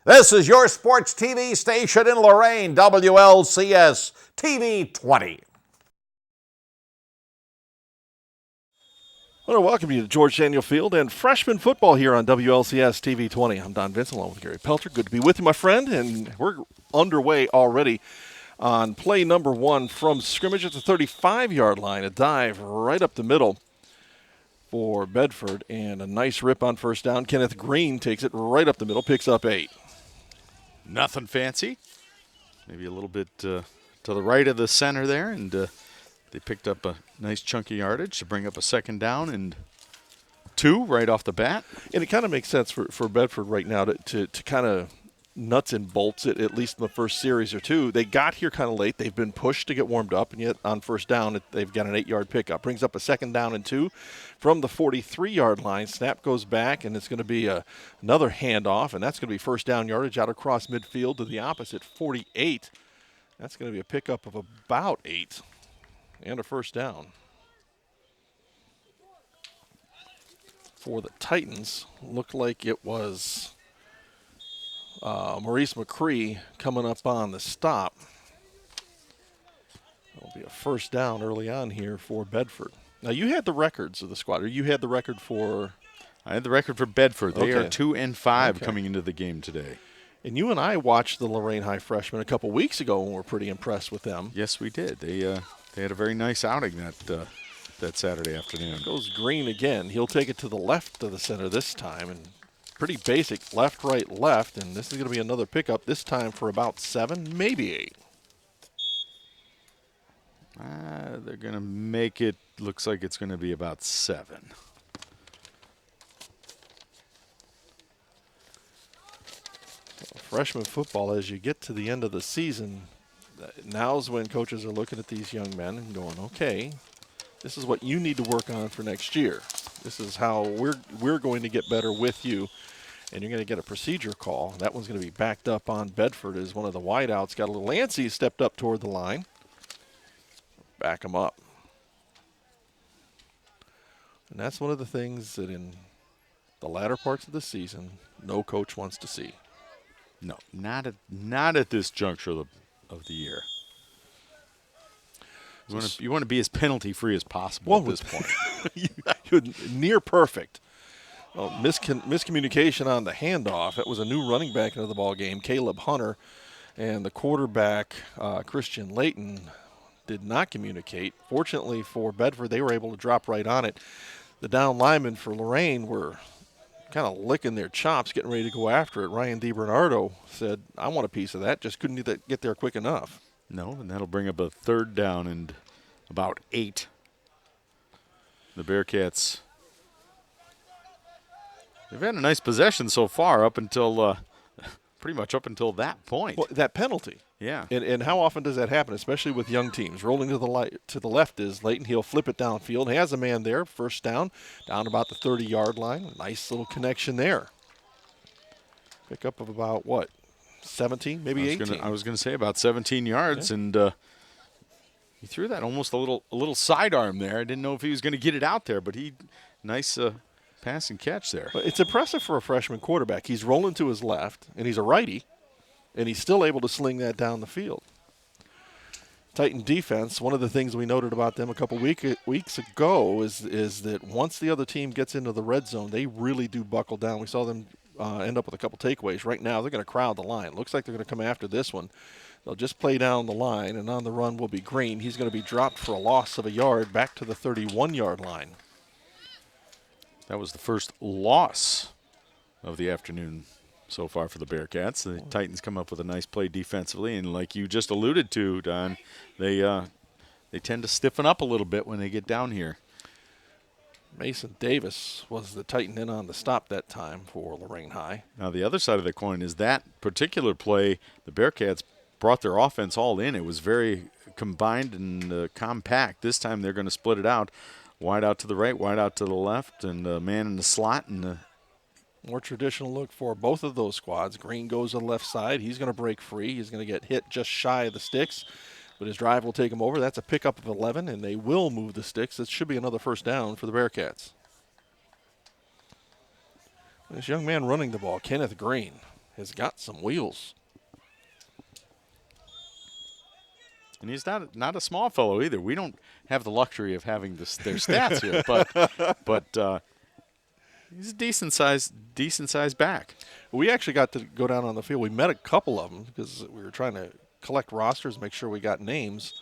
This is your sports TV station in Lorain, WLCS TV 20. I want to welcome you to George Daniel Field and Freshman Football here on WLCS TV 20. I'm Don Vincent along with Gary Pelter. Good to be with you, my friend, and we're underway already on play number one from scrimmage at the 35-yard line. A dive right up the middle for Bedford, and a nice rip on first down. Kenneth Green takes it right up the middle, picks up 8. Nothing fancy. Maybe a little bit to the right of the center there, and they picked up a nice chunky yardage to bring up a second down and 2 right off the bat. And it kind of makes sense for Bedford right now to kind of nuts and bolts it, at least in the first series or two. They got here kind of late. They've been pushed to get warmed up, and yet on first down, they've got an 8-yard pickup. Brings up a second down and 2 from the 43-yard line. Snap goes back, and it's going to be another handoff, and that's going to be first down yardage out across midfield to the opposite 48. That's going to be a pickup of about 8 and a first down. For the Titans, looked like it was Maurice McCree coming up on the stop. It'll be a first down early on here for Bedford. Now, you had the records of the squad, or you had the record for? I had the record for Bedford. They Okay. are 2-5 coming into the game today. And you and I watched the Lorain High freshmen a couple weeks ago, and we're pretty impressed with them. Yes, we did. They had a very nice outing that Saturday afternoon. Goes Green again. He'll take it to the left of the center this time, and pretty basic left, right, left, and this is going to be another pickup, this time for about 7, maybe 8. They're going to make it, looks like it's going to be about 7. Freshman football, as you get to the end of the season, now's when coaches are looking at these young men and going, okay, this is what you need to work on for next year. This is how we're going to get better with you. And you're going to get a procedure call. That one's going to be backed up on Bedford as one of the wideouts. Got a little antsy, stepped up toward the line. Back him up. And that's one of the things that in the latter parts of the season, no coach wants to see. No, not at this juncture of the year. You want to be as penalty-free as possible at this point. You're near perfect. Well, miscommunication on the handoff. It was a new running back into the ball game, Caleb Hunter, and the quarterback, Christian Layton, did not communicate. Fortunately for Bedford, they were able to drop right on it. The down linemen for Lorain were kind of licking their chops, getting ready to go after it. Ryan DiBernardo said, I want a piece of that, just couldn't get there quick enough. No, and that'll bring up a third down and about 8. The Bearcats, they've had a nice possession so far up until pretty much up until that point. Well, that penalty. Yeah. And how often does that happen, especially with young teams? Rolling to the left is Layton. He'll flip it downfield. He has a man there, first down about the 30-yard line. Nice little connection there. Pickup of about, 17, maybe 18? I was going to say about 17 yards, and he threw that almost a little sidearm there. I didn't know if he was going to get it out there, but nice pass and catch there. But it's impressive for a freshman quarterback. He's rolling to his left, and he's a righty, and he's still able to sling that down the field. Titan defense, one of the things we noted about them a couple weeks ago is that once the other team gets into the red zone, they really do buckle down. We saw them end up with a couple takeaways. Right now, they're going to crowd the line. Looks like they're going to come after this one. They'll just play down the line, and on the run will be Green. He's going to be dropped for a loss of a yard back to the 31-yard line. That was the first loss of the afternoon so far for the Bearcats. The Titans come up with a nice play defensively, and like you just alluded to, Don, they tend to stiffen up a little bit when they get down here. Mason Davis was the Titan in on the stop that time for Lorain High. Now the other side of the coin is that particular play, the Bearcats brought their offense all in. It was very combined and compact. This time they're going to split it out. Wide out to the right, wide out to the left, and a man in the slot. And more traditional look for both of those squads. Green goes to the left side. He's going to break free. He's going to get hit just shy of the sticks, but his drive will take him over. That's a pickup of 11, and they will move the sticks. It should be another first down for the Bearcats. This young man running the ball, Kenneth Green, has got some wheels. And he's not a small fellow either. We don't have the luxury of having their stats here, but he's a decent sized back. We actually got to go down on the field. We met a couple of them because we were trying to collect rosters, make sure we got names,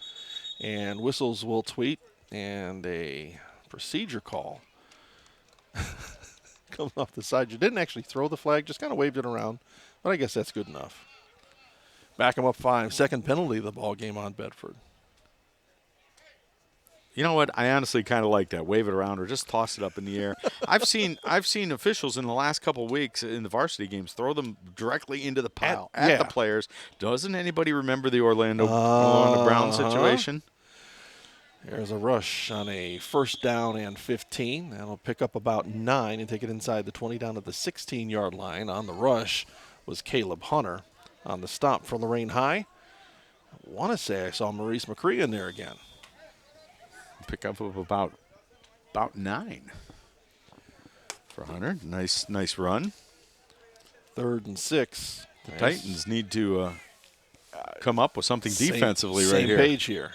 and whistles will tweet, and a procedure call comes off the side. You didn't actually throw the flag, just kind of waved it around, but I guess that's good enough. Back them up 5. Second penalty of the ball game on Bedford. You know what? I honestly kind of like that. Wave it around or just toss it up in the air. I've seen officials in the last couple of weeks in the varsity games throw them directly into the pile at the players. Doesn't anybody remember the Orlando Brown situation? There's a rush on a first down and 15. That'll pick up about 9 and take it inside the 20 down to the 16-yard line. On the rush was Caleb Hunter. On the stop for Lorain High, I want to say I saw Maurice McCree in there again. Pick up of about 9 for Hunter. Nice run. 3rd and 6. The Titans need to come up with something defensively right here. Same page here.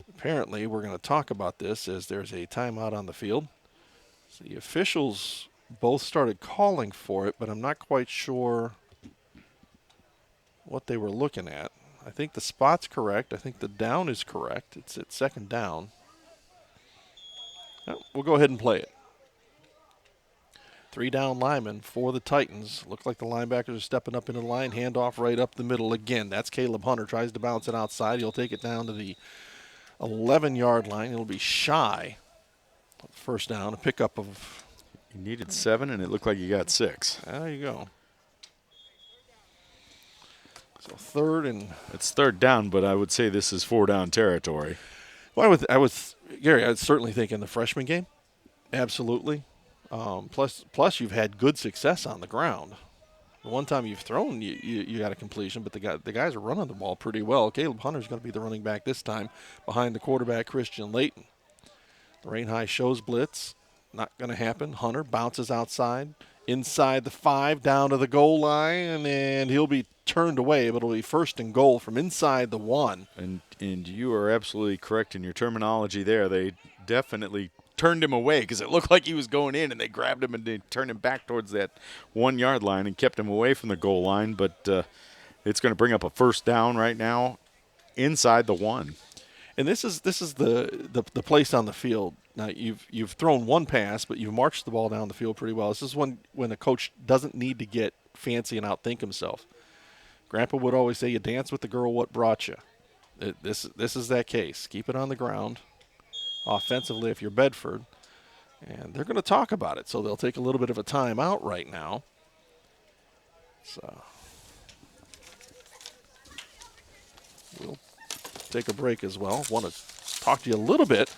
Apparently, we're going to talk about this as there's a timeout on the field. So the officials both started calling for it, but I'm not quite sure what they were looking at. I think the spot's correct. I think the down is correct. It's at 2nd down. Well, we'll go ahead and play it. 3 down linemen for the Titans. Looks like the linebackers are stepping up into the line. Handoff right up the middle again. That's Caleb Hunter. Tries to bounce it outside. He'll take it down to the 11-yard line. It'll be shy. First down. A pickup of... You needed 7, and it looked like you got 6. There you go. So 3rd and... It's 3rd down, but I would say this is 4-down territory. Well, Gary, I was certainly thinking the freshman game. Absolutely. Plus you've had good success on the ground. The one time you've thrown, you got a completion, but the guys are running the ball pretty well. Caleb Hunter's going to be the running back this time behind the quarterback, Christian Layton. Lorain High shows blitz. Not going to happen. Hunter bounces outside, inside the 5, down to the goal line, and he'll be turned away, but it'll be 1st and goal from inside the 1. And you are absolutely correct in your terminology there. They definitely turned him away because it looked like he was going in, and they grabbed him and they turned him back towards that 1-yard line and kept him away from the goal line. But it's going to bring up a 1st down right now inside the 1. And this is the place on the field. Now you've thrown one pass, but you've marched the ball down the field pretty well. This is when a coach doesn't need to get fancy and outthink himself. Grandpa would always say, "You dance with the girl what brought you." This is that case. Keep it on the ground, offensively if you're Bedford, and they're going to talk about it. So they'll take a little bit of a time out right now. So we'll take a break as well. Want to talk to you a little bit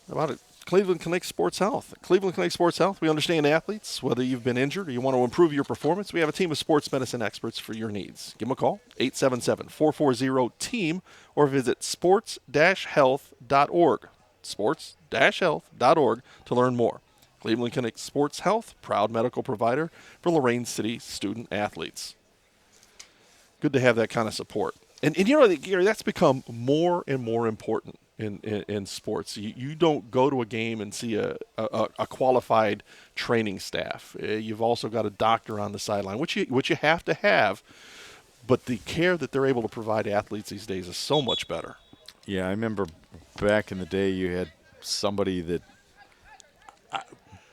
about it. Cleveland Clinic Sports Health. At Cleveland Clinic Sports Health, we understand athletes, whether you've been injured or you want to improve your performance. We have a team of sports medicine experts for your needs. Give them a call, 877-440-TEAM, or visit sports-health.org. Sports-health.org to learn more. Cleveland Clinic Sports Health, proud medical provider for Lorain City student athletes. Good to have that kind of support. And you know, Gary, that's become more and more important in sports. You don't go to a game and see a qualified training staff. You've also got a doctor on the sideline, which you have to have. But the care that they're able to provide athletes these days is so much better. Yeah, I remember back in the day you had somebody that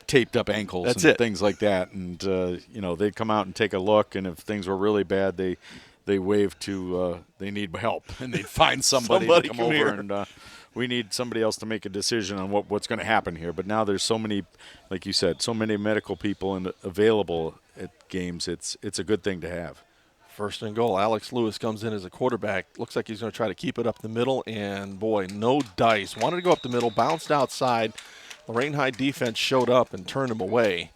taped up ankles things like that. And, they'd come out and take a look, and if things were really bad, they waved to they need help, and they'd find somebody to come over here. And we need somebody else to make a decision on what's going to happen here. But now there's so many, like you said, so many medical people available at games. It's a good thing to have. 1st and goal. Alex Lewis comes in as a quarterback. Looks like he's going to try to keep it up the middle, and boy, no dice. Wanted to go up the middle, bounced outside. Lorain High defense showed up and turned him away.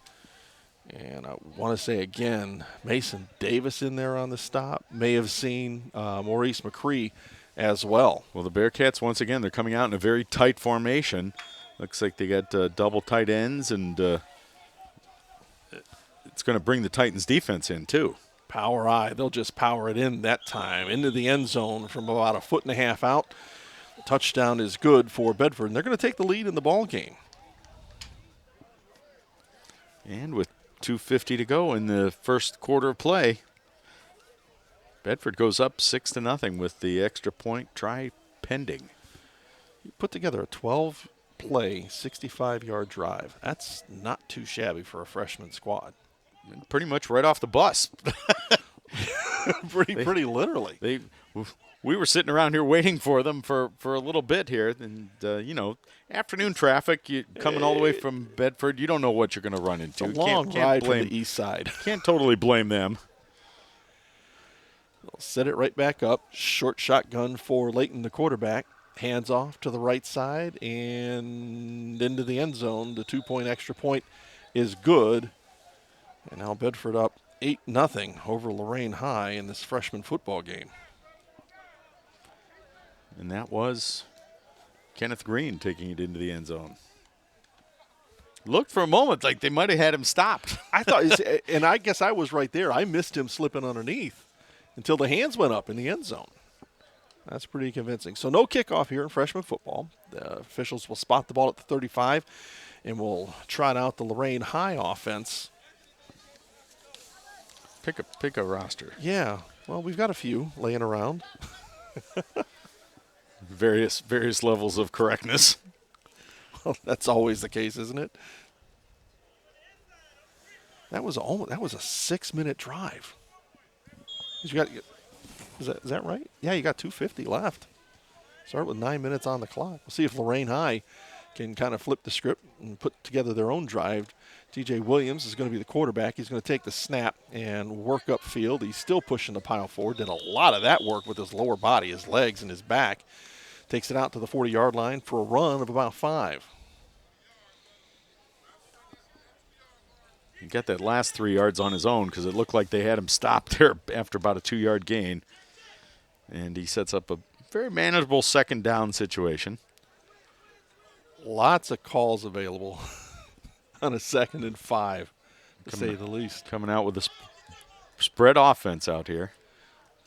And I want to say again, Mason Davis in there on the stop. May have seen Maurice McCree as well. Well, the Bearcats, once again, they're coming out in a very tight formation. Looks like they got double tight ends, and it's going to bring the Titans defense in too. Power I. They'll just power it in that time into the end zone from about 1.5 feet out. Touchdown is good for Bedford, and they're going to take the lead in the ball game. And with 2:50 to go in the first quarter of play, Bedford goes up 6-0 with the extra point try pending. He put together a 12-play, 65-yard drive. That's not too shabby for a freshman squad. Pretty much right off the bus. pretty literally. We were sitting around here waiting for them for a little bit here, and afternoon traffic, coming all the way from Bedford, you don't know what you're going to run into. It's a long ride from the east side. Can't totally blame them. They'll set it right back up. Short shotgun for Layton, the quarterback. Hands off to the right side and into the end zone. The 2-point extra point is good. And now Bedford up 8-0 over Lorain High in this freshman football game. And that was Kenneth Green taking it into the end zone. Looked for a moment like they might have had him stopped. I thought, and I guess I was right there. I missed him slipping underneath until the hands went up in the end zone. That's pretty convincing. So no kickoff here in freshman football. The officials will spot the ball at the 35 and will trot out the Lorain High offense. Pick a roster. Yeah. Well, we've got a few laying around. Various levels of correctness. Well, that's always the case, isn't it? That was a 6-minute drive. Is that right? Yeah, you got 2:50 left. Start with 9 minutes on the clock. We'll see if Lorain High can kind of flip the script and put together their own drive. TJ Williams is going to be the quarterback. He's going to take the snap and work upfield. He's still pushing the pile forward. Did a lot of that work with his lower body, his legs and his back. Takes it out to the 40-yard line for a run of about 5. He got that last 3 yards on his own because it looked like they had him stopped there after about a 2-yard gain. And he sets up a very manageable second down situation. Lots of calls available on a 2nd and 5, to say the least. Coming out with a spread offense out here.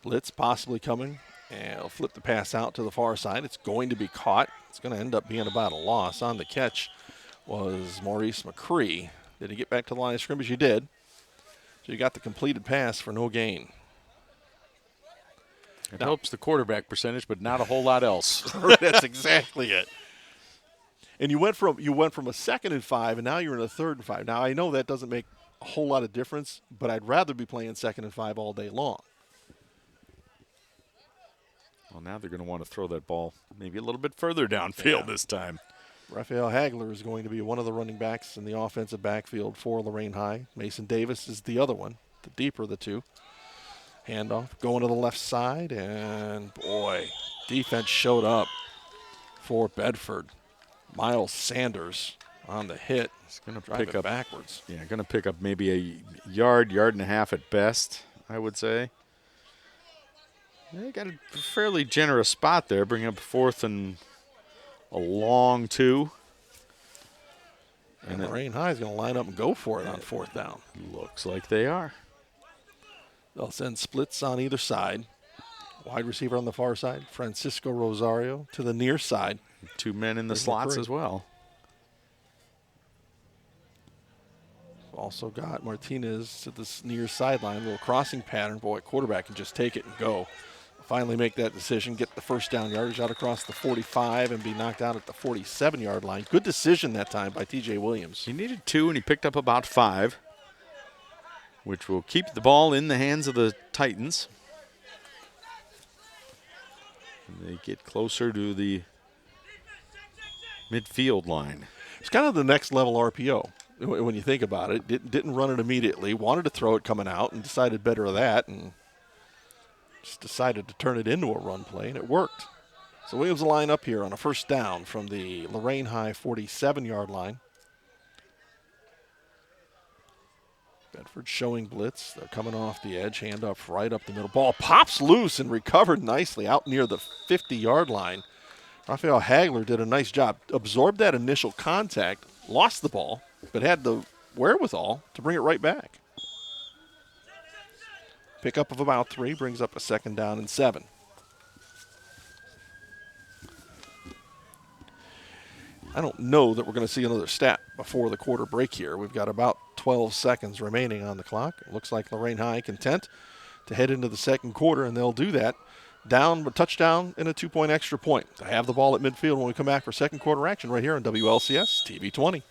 Blitz possibly coming. And he'll flip the pass out to the far side. It's going to be caught. It's going to end up being about a loss. On the catch was Maurice McCree. Did he get back to the line of scrimmage? He did. So you got the completed pass for no gain. It helps the quarterback percentage, but not a whole lot else. That's exactly it. And you went from a 2nd and 5, and now you're in a 3rd and 5. Now, I know that doesn't make a whole lot of difference, but I'd rather be playing 2nd and 5 all day long. Well, now they're going to want to throw that ball maybe a little bit further downfield this time. Raphael Hagler is going to be one of the running backs in the offensive backfield for Lorain High. Mason Davis is the other one, the deeper of the two. Handoff going to the left side, and boy, defense showed up for Bedford. Miles Sanders on the hit. He's going to pick up backwards. Yeah, going to pick up maybe a yard and a half at best, I would say. They got a fairly generous spot there, bringing up 4th and a long 2. And Lorain High is going to line up and go for it on 4th down. Looks like they are. They'll send splits on either side. Wide receiver on the far side, Francisco Rosario to the near side. 2 men in the slots as well. Also got Martinez to this near sideline, little crossing pattern. Boy, quarterback can just take it and go. Finally make that decision, get the first down yardage out across the 45 and be knocked out at the 47-yard line. Good decision that time by TJ Williams. He needed 2, and he picked up about 5, which will keep the ball in the hands of the Titans. And they get closer to the midfield line. It's kind of the next level RPO when you think about it. Didn't run it immediately, wanted to throw it coming out and decided better of that and just decided to turn it into a run play, and it worked. So Williams will line up here on a first down from the Lorain High 47-yard line. Bedford showing blitz. They're coming off the edge, handoff right up the middle. Ball pops loose and recovered nicely out near the 50-yard line. Raphael Hagler did a nice job. Absorbed that initial contact, lost the ball, but had the wherewithal to bring it right back. Pickup of about 3 brings up a 2nd down and 7. I don't know that we're going to see another stat before the quarter break here. We've got about 12 seconds remaining on the clock. It looks like Lorain High content to head into the second quarter, and they'll do that. Down, a touchdown, and a 2-point extra point. To have the ball at midfield when we come back for second quarter action right here on WLCS TV 20.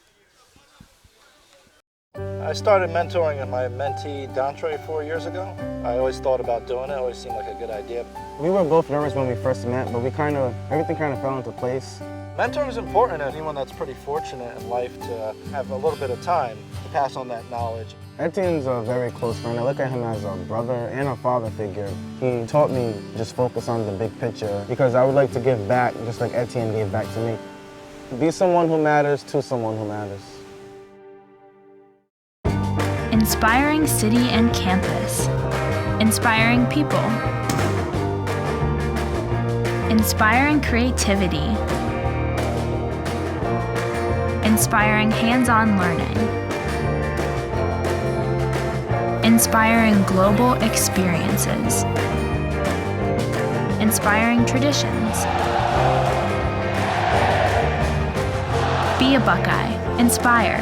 I started mentoring my mentee, Dantre, 4 years ago. I always thought about doing it. It always seemed like a good idea. We were both nervous when we first met, but everything kind of fell into place. Mentoring is important to anyone that's pretty fortunate in life to have a little bit of time to pass on that knowledge. Etienne's a very close friend. I look at him as a brother and a father figure. He taught me just focus on the big picture because I would like to give back just like Etienne gave back to me. Be someone who matters to someone who matters. Inspiring city and campus. Inspiring people. Inspiring creativity. Inspiring hands-on learning. Inspiring global experiences. Inspiring traditions. Be a Buckeye. Inspire.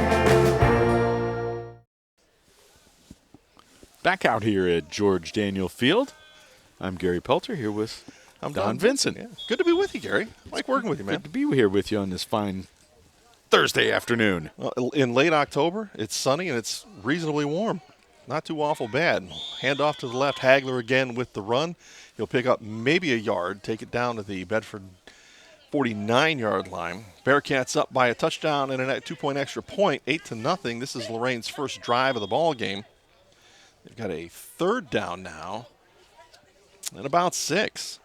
Back out here at George Daniel Field, I'm Gary Pelter here with Don Vincent. Yeah. Good to be with you, Gary. Like working with you, man. Good to be here with you on this fine Thursday afternoon. Well, in late October, it's sunny and it's reasonably warm. Not too awful bad. Hand off to the left. Hagler again with the run. He'll pick up maybe a yard, take it down to the Bedford 49-yard line. Bearcats up by a touchdown and a 2-point extra point, 8-0. This is Lorain's first drive of the ball game. They've got a 3rd down now and about 6.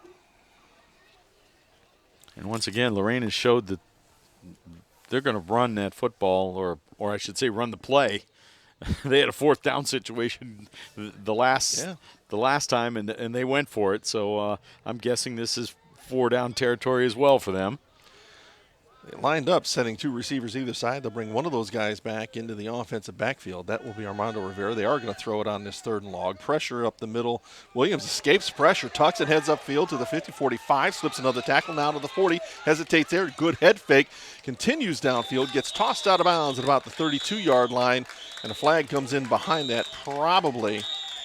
And once again, Lorain has showed that they're going to run that football, or I should say run the play. They had a 4th down situation the last time, and they went for it. So I'm guessing this is 4-down territory as well for them. They lined up, setting 2 receivers either side. They'll bring one of those guys back into the offensive backfield. That will be Armando Rivera. They are going to throw it on this 3rd and long. Pressure up the middle. Williams escapes pressure, tucks and heads upfield to the 50-45, slips another tackle now to the 40, hesitates there, good head fake, continues downfield, gets tossed out of bounds at about the 32-yard line, and a flag comes in behind that, probably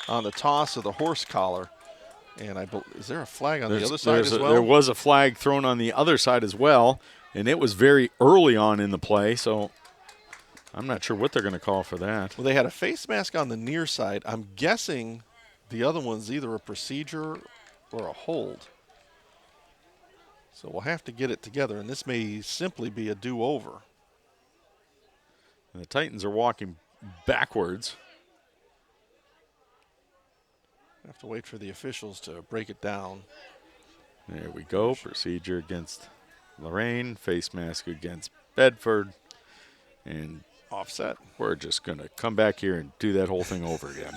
on the toss of the horse collar. And is there a flag on the other side as well? There was a flag thrown on the other side as well. And it was very early on in the play, so I'm not sure what they're going to call for that. Well, they had a face mask on the near side. I'm guessing the other one's either a procedure or a hold. So we'll have to get it together, and this may simply be a do-over. And the Titans are walking backwards. Have to wait for the officials to break it down. There we go. Procedure against Lorain, face mask against Bedford, and offset. We're just going to come back here and do that whole thing over again.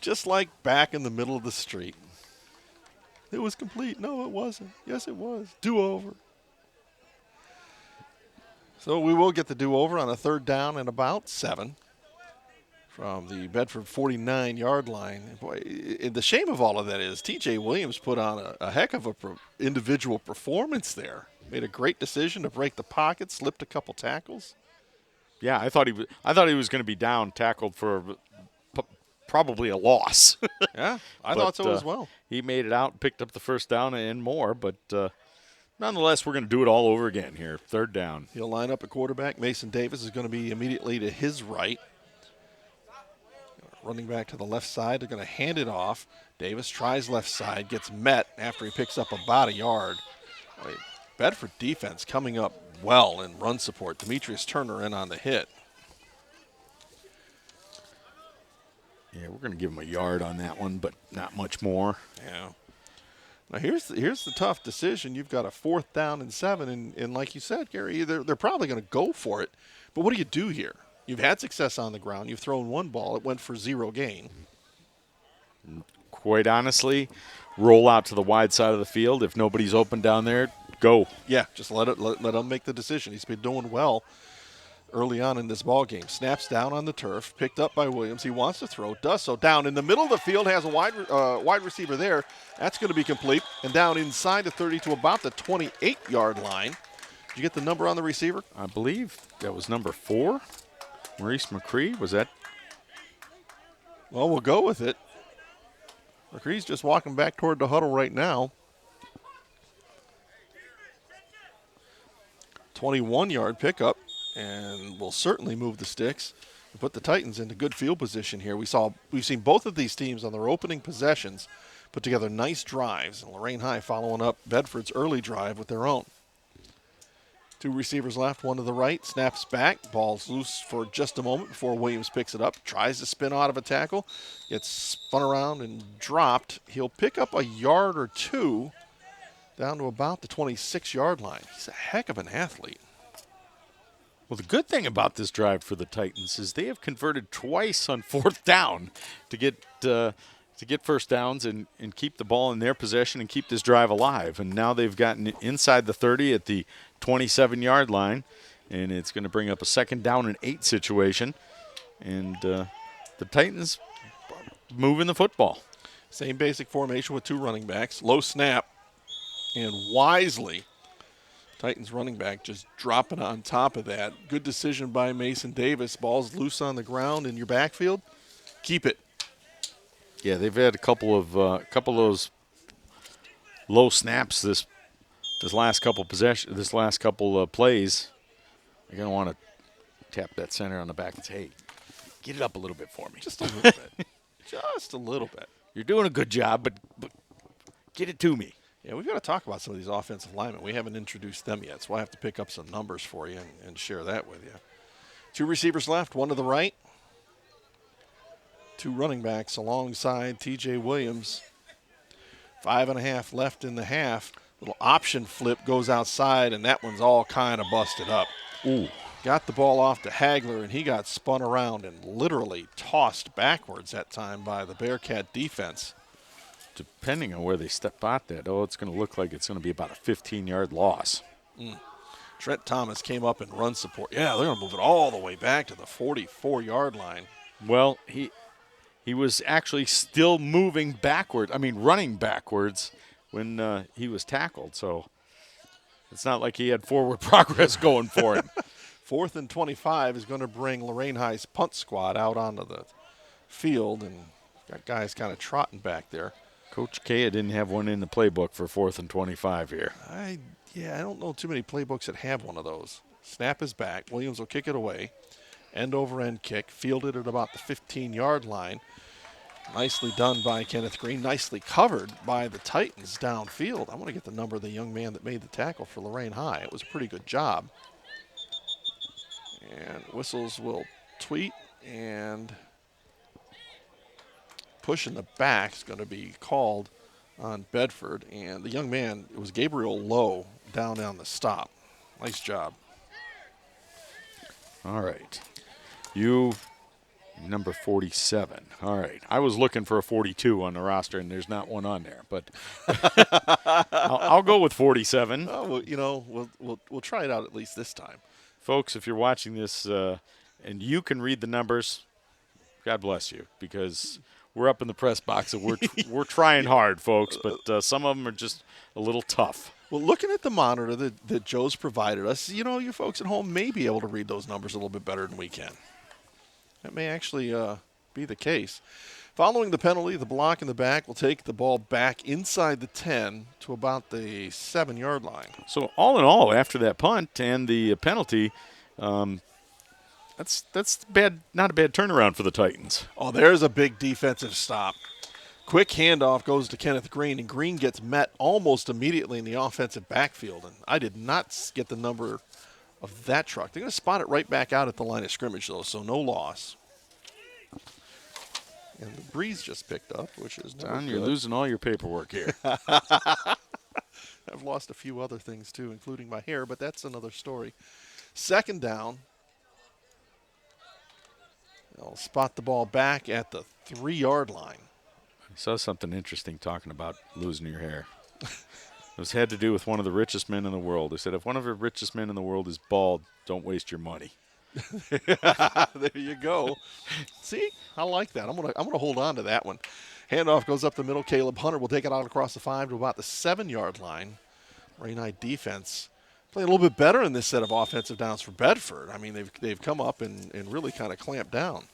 Just like back in the middle of the street. It was complete. No, it wasn't. Yes, it was. Do-over. So we will get the do-over on a 3rd down and about 7 from the Bedford 49-yard line. Boy, the shame of all of that is T.J. Williams put on a heck of a individual performance there. Made a great decision to break the pocket, slipped a couple tackles. Yeah, I thought he was going to be down, tackled for probably a loss. Yeah, I thought so as well. He made it out, picked up the 1st down and more, but nonetheless, we're going to do it all over again here. 3rd down. He'll line up a quarterback. Mason Davis is going to be immediately to his right. Running back to the left side, they're going to hand it off. Davis tries left side, gets met after he picks up about a yard. Bedford defense coming up well in run support. Demetrius Turner in on the hit. Yeah, we're going to give him a yard on that one, but not much more. Yeah. Now here's the tough decision. You've got a 4th down and 7, and like you said, Gary, they're probably going to go for it. But what do you do here? You've had success on the ground. You've thrown 1 ball. It went for 0 gain. Quite honestly, roll out to the wide side of the field. If nobody's open down there, go. Yeah, just let them make the decision. He's been doing well early on in this ball game. Snaps down on the turf, picked up by Williams. He wants to throw, does so. Down in the middle of the field, has a wide receiver there. That's going to be complete. And down inside the 30 to about the 28-yard line. Did you get the number on the receiver? I believe that was number 4. Maurice McCree, was that? Well, we'll go with it. McCree's just walking back toward the huddle right now. 21-yard pickup, and will certainly move the sticks and put the Titans into good field position here. We've seen both of these teams on their opening possessions put together nice drives, and Lorain High following up Bedford's early drive with their own. 2 receivers left, one to the right, snaps back, ball's loose for just a moment before Williams picks it up, tries to spin out of a tackle, gets spun around and dropped. He'll pick up a yard or 2 down to about the 26-yard line. He's a heck of an athlete. Well, the good thing about this drive for the Titans is they have converted twice on 4th down to get first downs and keep the ball in their possession and keep this drive alive. And now they've gotten inside the 30 at the 27-yard line, and it's going to bring up a 2nd down and 8 situation. And the Titans moving the football. Same basic formation with 2 running backs. Low snap. And wisely, Titans running back just dropping on top of that. Good decision by Mason Davis. Ball's loose on the ground in your backfield. Keep it. Yeah, they've had a couple of those low snaps this last couple plays. You're gonna want to tap that center on the back and say, "Hey, get it up a little bit for me." Just a little bit. Just a little bit. You're doing a good job, but get it to me. Yeah, we've got to talk about some of these offensive linemen. We haven't introduced them yet, so we'll have to pick up some numbers for you and share that with you. 2 receivers left, one to the right. 2 running backs alongside T.J. Williams. 5.5 left in the half. Little option flip goes outside, and that one's all kind of busted up. Ooh. Got the ball off to Hagler, and he got spun around and literally tossed backwards that time by the Bearcat defense. Depending on where they step out that, it's going to look like it's going to be about a 15-yard loss. Trent Thomas came up in run support. Yeah, they're going to move it all the way back to the 44-yard line. Well, he was actually still moving backward. Running backwards when he was tackled. So it's not like he had forward progress going for him. 4th and 25 is going to bring Lorain High's punt squad out onto the field, and got guys kind of trotting back there. Coach Kaya didn't have one in the playbook for 4th and 25 here. I don't know too many playbooks that have one of those. Snap is back. Williams will kick it away. End-over-end kick, fielded at about the 15-yard line. Nicely done by Kenneth Green. Nicely covered by the Titans downfield. I want to get the number of the young man that made the tackle for Lorain High. It was a pretty good job. And whistles will tweet, and push in the back is going to be called on Bedford. And the young man, it was Gabriel Lowe down on the stop. Nice job. All right. You, number 47. All right. I was looking for a 42 on the roster, and there's not one on there. But I'll go with 47. Oh, well, we'll try it out at least this time. Folks, if you're watching this and you can read the numbers, God bless you, because we're up in the press box and we're trying hard, folks, but some of them are just a little tough. Well, looking at the monitor that Joe's provided us, you folks at home may be able to read those numbers a little bit better than we can. That may actually be the case. Following the penalty, the block in the back will take the ball back inside the 10 to about the 7-yard line. So all in all, after that punt and the penalty, that's bad. Not a bad turnaround for the Titans. Oh, there's a big defensive stop. Quick handoff goes to Kenneth Green, and Green gets met almost immediately in the offensive backfield. And I did not get the number of that truck. They're going to spot it right back out at the line of scrimmage, though, so no loss. And the breeze just picked up, which is never Don, you're good. losing all your paperwork here. I've lost a few other things, too, including my hair, but that's another story. 2nd down. They'll spot the ball back at the 3-yard line. I saw something interesting talking about losing your hair. It had to do with one of the richest men in the world. They said if one of the richest men in the world is bald, don't waste your money. There you go. See, I like that. I'm gonna hold on to that one. Handoff goes up the middle. Caleb Hunter will take it out across the 5 to about the 7-yard line. Lorain High defense playing a little bit better in this set of offensive downs for Bedford. I mean, they've come up and really kind of clamped down.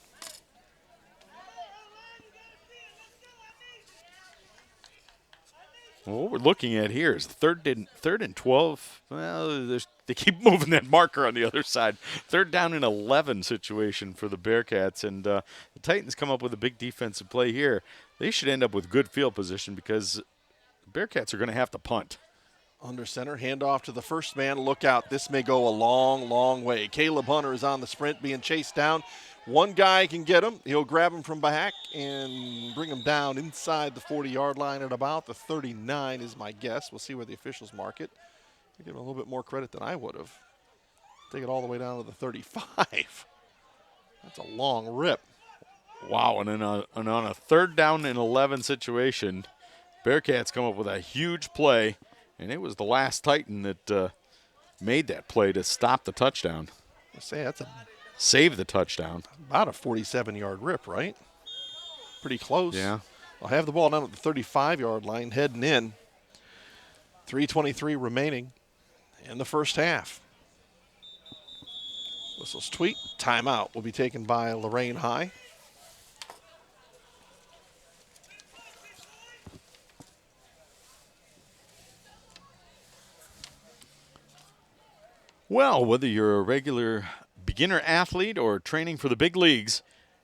Well, what we're looking at here is third and 12. Well, they keep moving that marker on the other side. 3rd down and 11 situation for the Bearcats, and the Titans come up with a big defensive play here. They should end up with good field position because the Bearcats are going to have to punt. Under center, handoff to the first man. Look out, this may go a long, long way. Caleb Hunter is on the sprint, being chased down. One guy can get him. He'll grab him from back and bring him down inside the 40-yard line at about the 39 is my guess. We'll see where the officials mark it. I'll give him a little bit more credit than I would have. Take it all the way down to the 35. That's a long rip. Wow, and on a 3rd down and 11 situation, Bearcats come up with a huge play, and it was the last Titan that made that play to stop the touchdown. I say that's Save the touchdown. about a 47-yard rip, right? Pretty close. Yeah. I'll have the ball down at the 35-yard line, heading in. 3:23 remaining in the first half. Whistles tweet. Timeout will be taken by Lorain High. Well, whether you're a regular beginner athlete or training for the big leagues,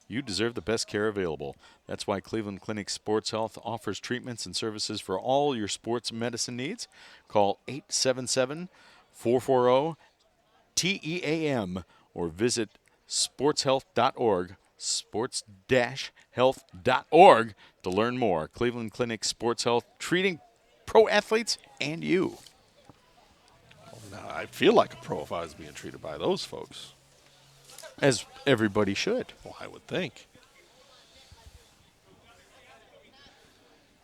you deserve the best care available. That's why Cleveland Clinic Sports Health offers treatments and services for all your sports medicine needs. Call 877-440-TEAM or visit sportshealth.org, sports-health.org to learn more. Cleveland Clinic Sports Health, treating pro athletes and you. Now, I'd feel like a pro if I was being treated by those folks. As everybody should. Well, I would think.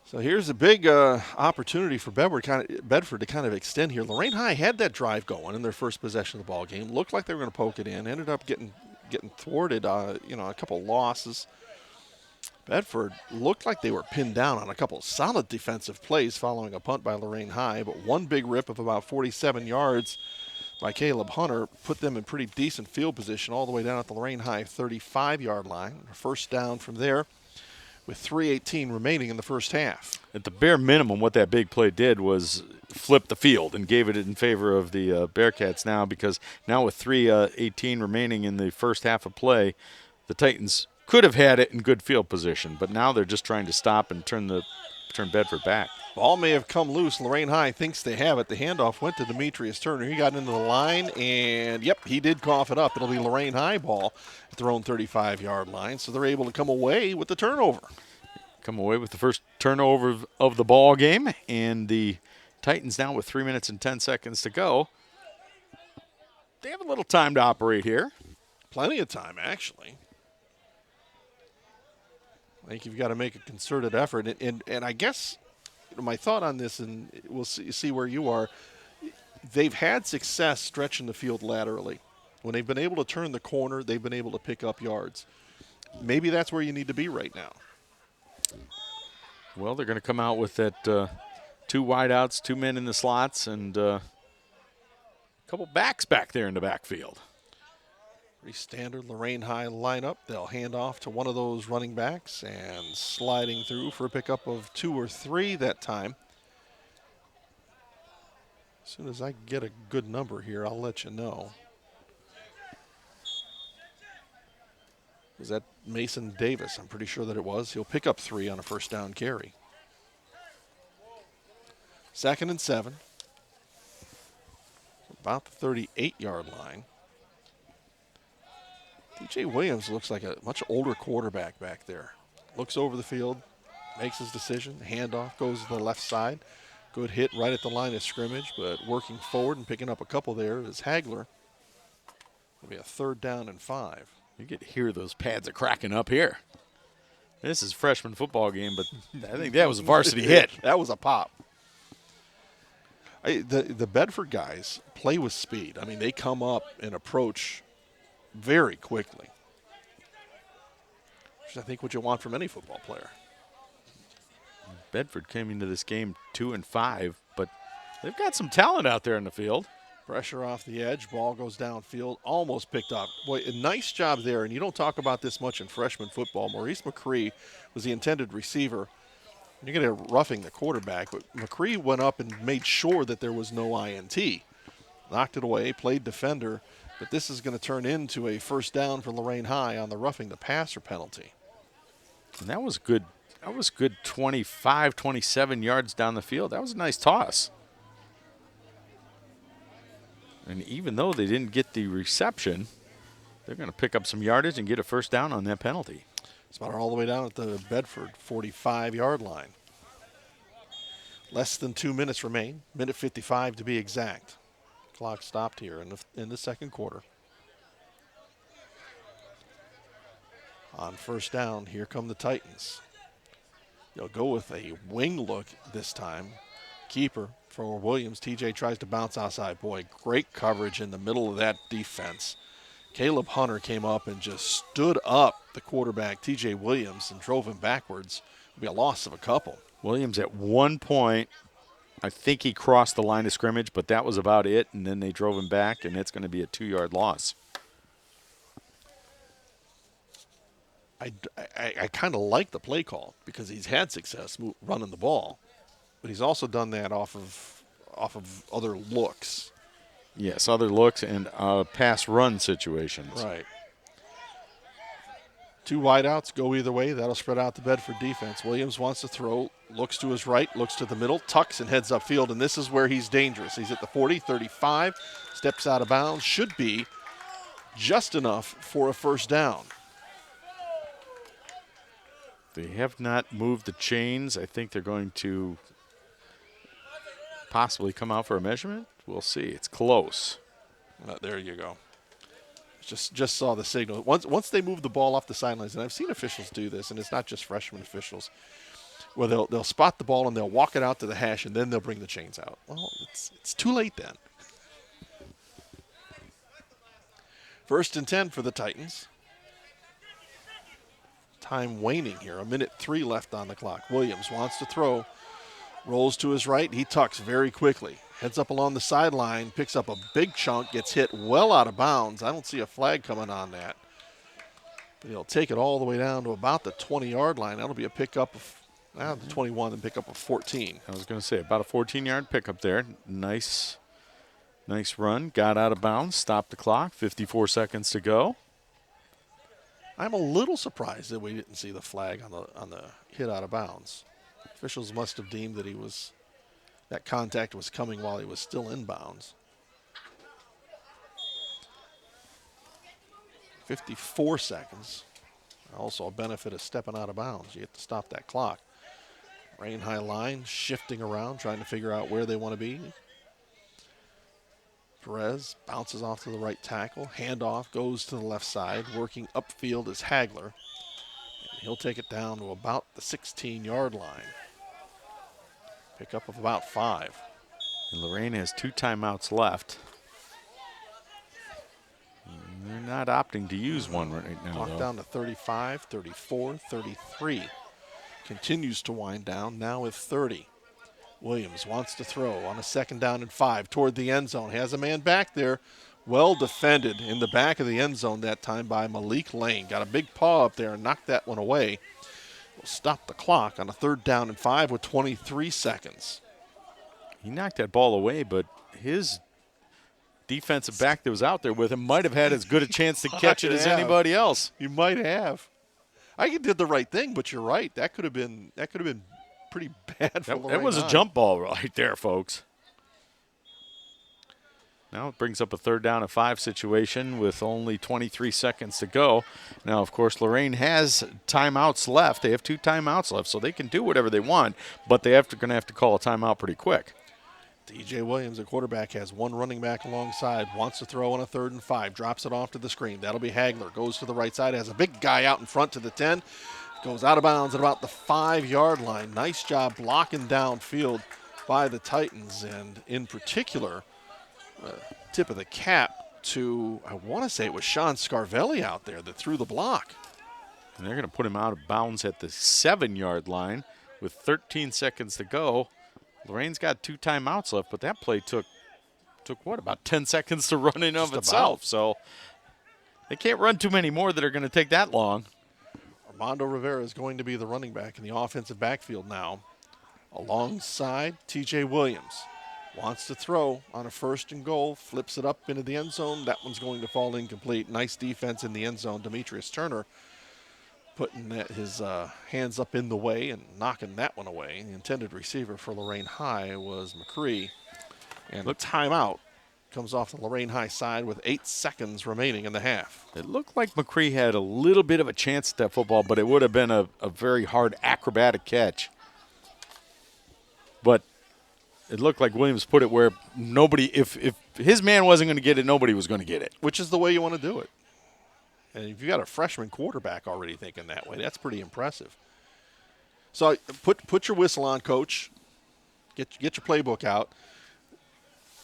So here's a big opportunity for Bedford to kind of extend here. Lorain High had that drive going in their first possession of the ball game. Looked like they were going to poke it in. Ended up getting thwarted. A couple losses. Bedford looked like they were pinned down on a couple solid defensive plays following a punt by Lorain High, but one big rip of about 47 yards by Caleb Hunter put them in pretty decent field position all the way down at the Lorain High 35-yard line. First down from there with 3:18 remaining in the first half. At the bare minimum, what that big play did was flip the field and gave it in favor of the Bearcats now, because now with 3:18 remaining in the first half of play, the Titans could have had it in good field position, but now they're just trying to stop and turn Bedford back. Ball may have come loose. Lorain High thinks they have it. The handoff went to Demetrius Turner. He got into the line, and, yep, he did cough it up. It'll be Lorain High ball at their own 35-yard line, so they're able to come away with the turnover. Come away with the first turnover of the ball game, and the Titans now with 3 minutes and 10 seconds to go. They have a little time to operate here. Plenty of time, actually. I think you've got to make a concerted effort. And I guess my thought on this, and we'll see where you are, they've had success stretching the field laterally. When they've been able to turn the corner, they've been able to pick up yards. Maybe that's where you need to be right now. Well, they're going to come out with that 2 wideouts, 2 men in the slots, and a couple backs back there in the backfield. Pretty standard Lorain High lineup. They'll hand off to one of those running backs and sliding through for a pickup of 2 or 3 that time. As soon as I get a good number here, I'll let you know. Was that Mason Davis? I'm pretty sure that it was. He'll pick up 3 on a first down carry. 2nd and 7. About the 38-yard line. DJ Williams looks like a much older quarterback back there. Looks over the field, makes his decision. Handoff goes to the left side. Good hit right at the line of scrimmage, but working forward and picking up a couple there is Hagler. It'll be a 3rd down and 5. You get to hear those pads are cracking up here. This is freshman football game, but I think that was a varsity hit. That was a pop. The Bedford guys play with speed. I mean, they come up and approach very quickly. Which is, I think, what you want from any football player. Bedford came into this game 2-5, but they've got some talent out there in the field. Pressure off the edge, ball goes downfield, almost picked up. Boy, a nice job there, and you don't talk about this much in freshman football. Maurice McCree was the intended receiver. You're going to roughing the quarterback, but McCree went up and made sure that there was no INT. Knocked it away, played defender, but this is going to turn into a first down for Lorain High on the roughing the passer penalty. And that was good. That was good 25, 27 yards down the field. That was a nice toss. And even though they didn't get the reception, they're going to pick up some yardage and get a first down on that penalty. It's about all the way down at the Bedford 45-yard line. Less than 2 minutes remain, minute 55 to be exact. Clock stopped here in the second quarter. On first down, here come the Titans. They'll go with a wing look this time. Keeper for Williams. TJ tries to bounce outside. Boy, great coverage in the middle of that defense. Caleb Hunter came up and just stood up the quarterback, TJ Williams, and drove him backwards. It'll be a loss of a couple. Williams at one point, I think he crossed the line of scrimmage, but that was about it, and then they drove him back, and it's going to be a 2-yard loss. I kind of like the play call because he's had success running the ball, but he's also done that off of other looks. Yes, other looks and pass run situations. Right. 2 wideouts go either way. That'll spread out the Bedford defense. Williams wants to throw, looks to his right, looks to the middle, tucks and heads upfield, and this is where he's dangerous. He's at the 40, 35, steps out of bounds, should be just enough for a first down. They have not moved the chains. I think they're going to possibly come out for a measurement. We'll see. It's close. There you go. Just saw the signal. Once they move the ball off the sidelines, and I've seen officials do this, and it's not just freshman officials, where they'll spot the ball and they'll walk it out to the hash, and then they'll bring the chains out. Well, it's too late then. 1st and 10 for the Titans. Time waning here. 1:03 left on the clock. Williams wants to throw. Rolls to his right. He tucks very quickly. Heads up along the sideline. Picks up a big chunk. Gets hit well out of bounds. I don't see a flag coming on that. But he'll take it all the way down to about the 20-yard line. That'll be a pickup of the 21 and pick up of 14. I was going to say about a 14-yard pickup there. Nice run. Got out of bounds. Stopped the clock. 54 seconds to go. I'm a little surprised that we didn't see the flag on the hit out of bounds. Officials must have deemed that that contact was coming while he was still in bounds. 54 seconds. Also a benefit of stepping out of bounds. You have to stop that clock. Lorain High line shifting around, trying to figure out where they want to be. Perez bounces off to the right tackle. Handoff goes to the left side. Working upfield is Hagler. And he'll take it down to about the 16-yard line. Pickup of about 5. And Lorain has 2 timeouts left. They're not opting to use one right now. Clock down to 35, 34, 33. Continues to wind down, now with 30. Williams wants to throw on a 2nd down and 5 toward the end zone. Has a man back there. Well defended in the back of the end zone that time by Malik Lane. Got a big paw up there and knocked that one away. Will stop the clock on a 3rd down and 5 with 23 seconds. He knocked that ball away, but his defensive back that was out there with him might have had as good a chance to catch it as anybody else. He might have. I think he did the right thing, but you're right. That could have been pretty bad for Lorain That was High. a jump ball right there, folks. Now it brings up a 3rd down and 5 situation with only 23 seconds to go. Now, of course, Lorain has timeouts left. They have 2 timeouts left, so they can do whatever they want, but they're going to have to call a timeout pretty quick. DJ Williams, the quarterback, has 1 running back alongside, wants to throw on a 3rd and 5, drops it off to the screen. That'll be Hagler, goes to the right side, has a big guy out in front to the 10, goes out of bounds at about the 5-yard line. Nice job blocking downfield by the Titans, and in particular, tip of the cap to, I want to say it was Sean Scarvelli out there that threw the block. And they're going to put him out of bounds at the 7-yard line with 13 seconds to go. Lorain's got 2 timeouts left, but that play took what, about 10 seconds to run in of itself. So they can't run too many more that are going to take that long. Armando Rivera is going to be the running back in the offensive backfield now. Alongside TJ Williams. Wants to throw on a 1st and goal, flips it up into the end zone. That one's going to fall incomplete. Nice defense in the end zone. Demetrius Turner putting his hands up in the way and knocking that one away. The intended receiver for Lorain High was McCree. And the timeout comes off the Lorain High side with 8 seconds remaining in the half. It looked like McCree had a little bit of a chance at that football, but it would have been a very hard acrobatic catch. But it looked like Williams put it where nobody, if his man wasn't going to get it, nobody was going to get it. Which is the way you want to do it. And if you got a freshman quarterback already thinking that way, that's pretty impressive. So put your whistle on, Coach. Get your playbook out.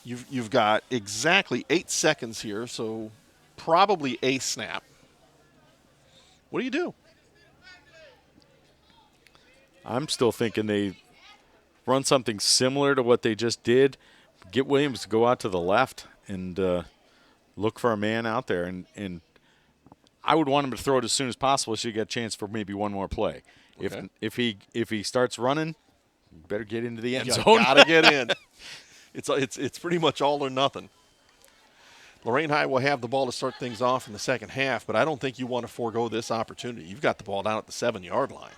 You've got exactly 8 seconds here, so probably a snap. What do you do? I'm still thinking they run something similar to what they just did. Get Williams to go out to the left and look for a man out there. And I would want him to throw it as soon as possible so you get a chance for maybe one more play. Okay. If he starts running, you better get into the end zone. You gotta get in. It's pretty much all or nothing. Lorain High will have the ball to start things off in the second half, but I don't think you want to forego this opportunity. You've got the ball down at the 7-yard line.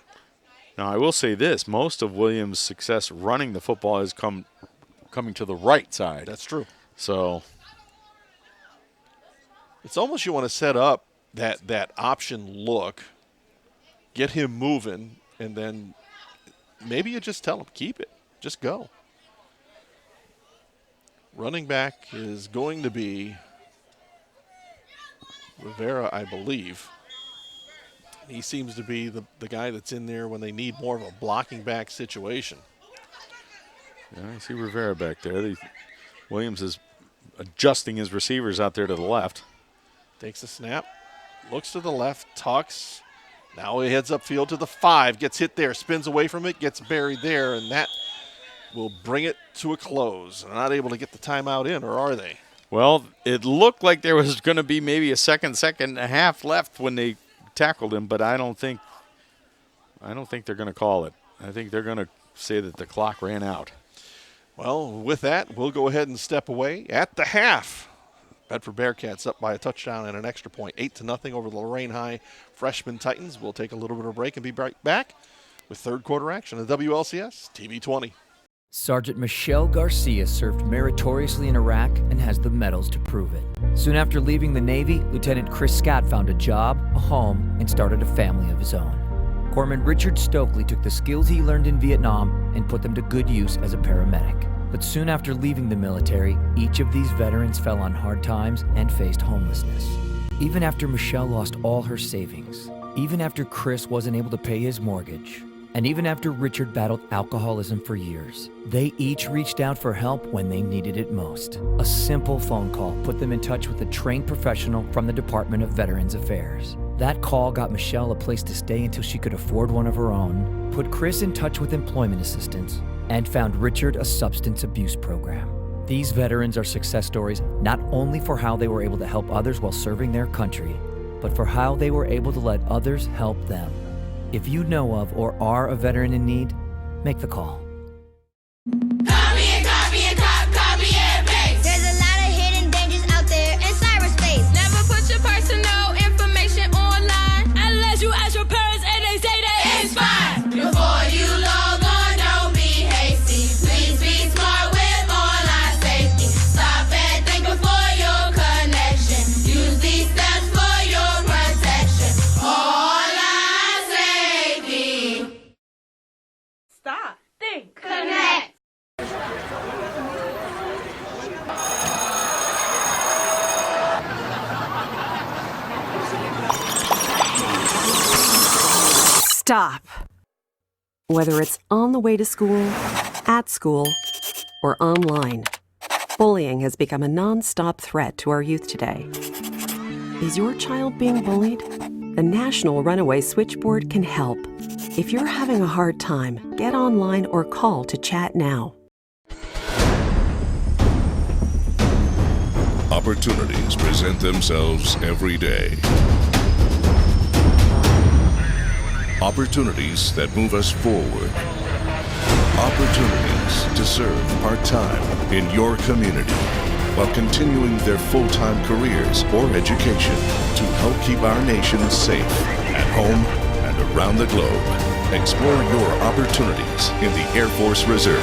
Now, I will say this. Most of Williams' success running the football has coming to the right side. That's true. So it's almost you want to set up that option look, get him moving, and then maybe you just tell him, keep it. Just go. Running back is going to be Rivera, I believe. He seems to be the guy that's in there when they need more of a blocking back situation. yeah, I see Rivera back there. Williams is adjusting his receivers out there to the left. Takes a snap, looks to the left, tucks. Now he heads upfield to the 5, gets hit there, spins away from it, gets buried there, and that will bring it to a close. They're not able to get the timeout in, or are they? Well, it looked like there was going to be maybe a second and a half left when they tackled him, but I don't think they're going to call it. I think they're going to say that the clock ran out. Well, with that, we'll go ahead and step away at the half. Bedford Bearcats up by a touchdown and an extra point, 8-0 over the Lorain High Freshmen Titans. We'll take a little bit of a break and be right back with third quarter action at WLCS TV 20. Sergeant Michelle Garcia served meritoriously in Iraq and has the medals to prove it. Soon after leaving the Navy, Lieutenant Chris Scott found a job, a home, and started a family of his own. Corpsman Richard Stokely took the skills he learned in Vietnam and put them to good use as a paramedic. But soon after leaving the military, each of these veterans fell on hard times and faced homelessness. Even after Michelle lost all her savings, even after Chris wasn't able to pay his mortgage, and even after Richard battled alcoholism for years, they each reached out for help when they needed it most. A simple phone call put them in touch with a trained professional from the Department of Veterans Affairs. That call got Michelle a place to stay until she could afford one of her own, put Chris in touch with employment assistance, and found Richard a substance abuse program. These veterans are success stories not only for how they were able to help others while serving their country, but for how they were able to let others help them. If you know of or are a veteran in need, make the call. Copy and paste. There's a lot of hidden dangers out there in cyberspace. Never put your personal information online unless you ask your parents and they say they inspired. Before you log on, don't be hasty. Please be smart with online safety. Stop and think before your connection. Use these steps for your protection. Online safety. Stop. Think. Connect. Stop. Whether it's on the way to school, at school, or online, Bullying has become a non-stop threat to our youth today. Is your child being bullied? The National Runaway Switchboard can help. If you're having a hard time, get online or call to chat now. Opportunities present themselves every day. Opportunities that move us forward. Opportunities to serve part-time in your community while continuing their full-time careers or education to help keep our nation safe at home and around the globe. Explore your opportunities in the Air Force Reserve.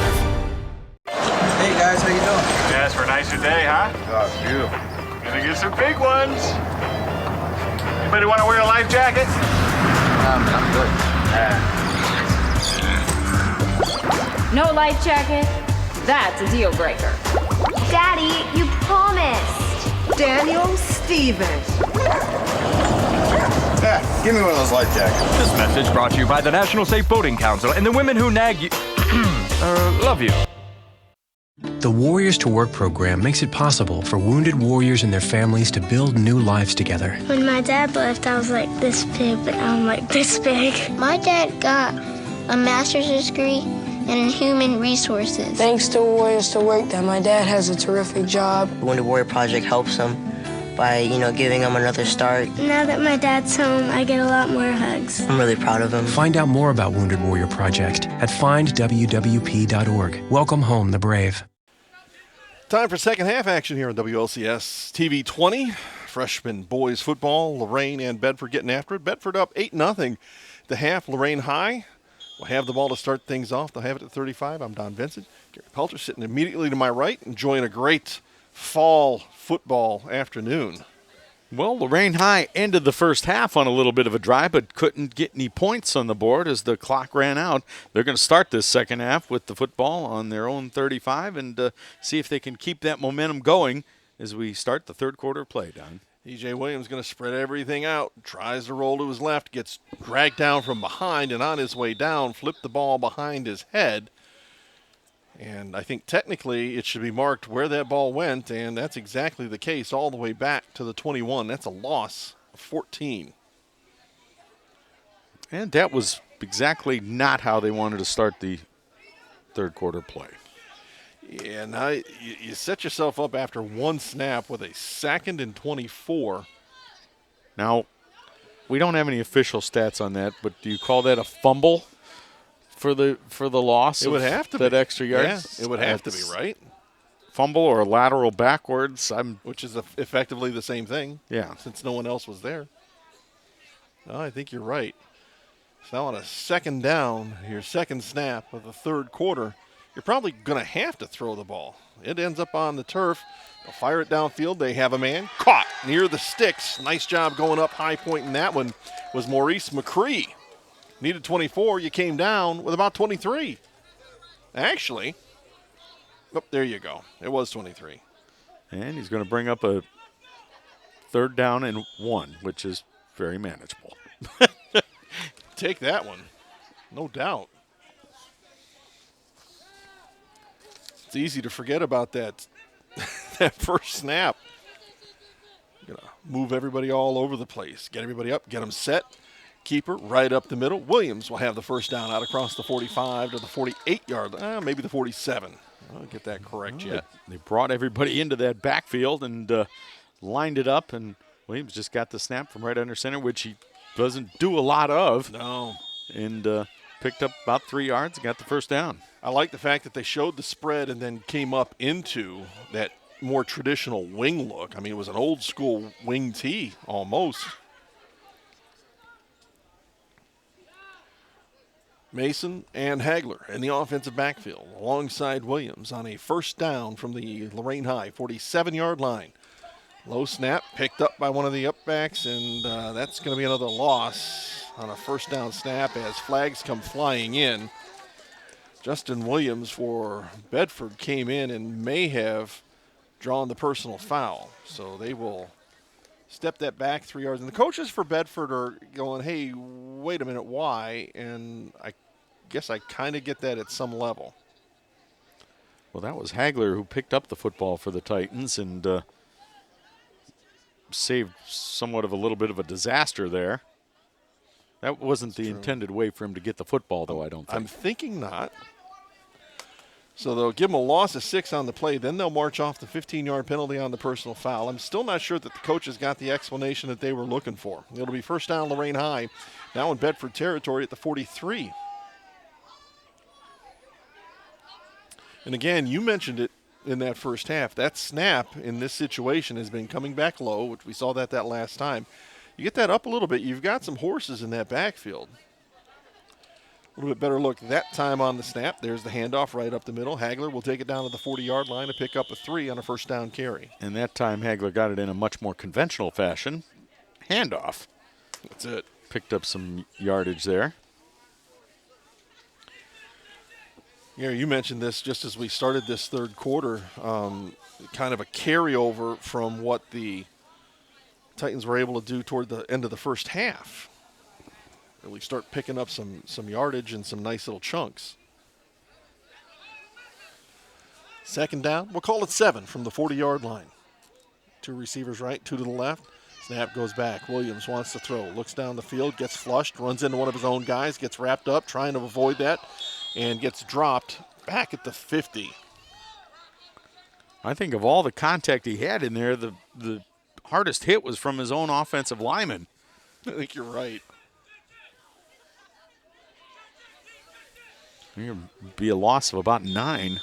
Hey guys, how you doing? Yes, for a nicer day, huh? Oh, it's beautiful. Gonna get some big ones. Anybody want to wear a life jacket? I'm good. No life jacket? That's a deal breaker. Daddy, you promised. Daniel Stevens. Yeah, give me one of those life jackets. This message brought to you by the National Safe Boating Council and the women who nag you. Love you. The Warriors to Work program makes it possible for wounded warriors and their families to build new lives together. When my dad left, I was like this big, but now I'm like this big. My dad got a master's degree in human resources. Thanks to Warriors to Work that my dad has a terrific job. The Wounded Warrior Project helps him by, giving him another start. Now that my dad's home, I get a lot more hugs. I'm really proud of him. Find out more about Wounded Warrior Project at findwwp.org. Welcome home, the brave. Time for second half action here on WLCS TV 20. Freshman boys football, Lorain and Bedford getting after it. Bedford up 8-0 the half. Lorain High will have the ball to start things off. They'll have it at 35. I'm Don Vincent. Gary Pelcher sitting immediately to my right, enjoying a great fall football afternoon. Well, Lorain High ended the first half on a little bit of a drive, but couldn't get any points on the board as the clock ran out. They're going to start this second half with the football on their own 35 and see if they can keep that momentum going as we start the third quarter of play, Don. E.J. Williams going to spread everything out, tries to roll to his left, gets dragged down from behind, and on his way down, flipped the ball behind his head. And I think technically it should be marked where that ball went, and that's exactly the case all the way back to the 21. That's a loss of 14. And that was exactly not how they wanted to start the third quarter play. Yeah, now you set yourself up after one snap with a 2nd and 24. Now, we don't have any official stats on that, but do you call that a fumble for the loss? It would have to that be. extra yards. Yeah, it would have to be, right? Fumble or lateral backwards. Which is effectively the same thing. Yeah. Since no one else was there. No, I think you're right. So now on a second down, your second snap of the third quarter, you're probably going to have to throw the ball. It ends up on the turf. They'll fire it downfield. They have a man caught near the sticks. Nice job going up high point in that one was Maurice McCree. Needed 24. You came down with about 23. Actually, there you go. It was 23. And he's going to bring up a 3rd down and 1, which is very manageable. Take that one. No doubt. It's easy to forget about that that first snap. Gonna move everybody all over the place. Get everybody up, get them set. Keeper right up the middle. Williams will have the first down out across the 45 to the 48-yard line, maybe the 47. I'll get that correct yet. They brought everybody into that backfield and lined it up, and Williams just got the snap from right under center, which he doesn't do a lot of. No. And picked up about 3 yards and got the first down. I like the fact that they showed the spread and then came up into that more traditional wing look. I mean, it was an old school wing tee almost. Mason and Hagler in the offensive backfield alongside Williams on a first down from the Lorain High 47-yard line. Low snap picked up by one of the upbacks, and that's going to be another loss on a first down snap as flags come flying in. Justin Williams for Bedford came in and may have drawn the personal foul. So they will step that back 3 yards. And the coaches for Bedford are going, hey, wait a minute, why? And I guess I kind of get that at some level. Well, that was Hagler who picked up the football for the Titans and saved somewhat of a little bit of a disaster there. That wasn't the intended way for him to get the football, though, I don't think. I'm thinking not. So they'll give him a loss of 6 on the play. Then they'll march off the 15-yard penalty on the personal foul. I'm still not sure that the coaches got the explanation that they were looking for. It'll be first down Lorain High, now in Bedford territory at the 43. And again, you mentioned it in that first half. That snap in this situation has been coming back low, which we saw that last time. You get that up a little bit, you've got some horses in that backfield. A little bit better look that time on the snap. There's the handoff right up the middle. Hagler will take it down to the 40-yard line to pick up a 3 on a first down carry. And that time Hagler got it in a much more conventional fashion. Handoff. That's it. Picked up some yardage there. Yeah, you mentioned this just as we started this third quarter, kind of a carryover from what the Titans were able to do toward the end of the first half. Really start picking up some yardage and some nice little chunks. Second down, we'll call it 7 from the 40-yard line. 2 receivers right, 2 to the left. Snap goes back. Williams wants to throw, looks down the field, gets flushed, runs into one of his own guys, gets wrapped up, trying to avoid that, and gets dropped back at the 50. I think of all the contact he had in there, the hardest hit was from his own offensive lineman. I think you're right. It'll be a loss of about 9.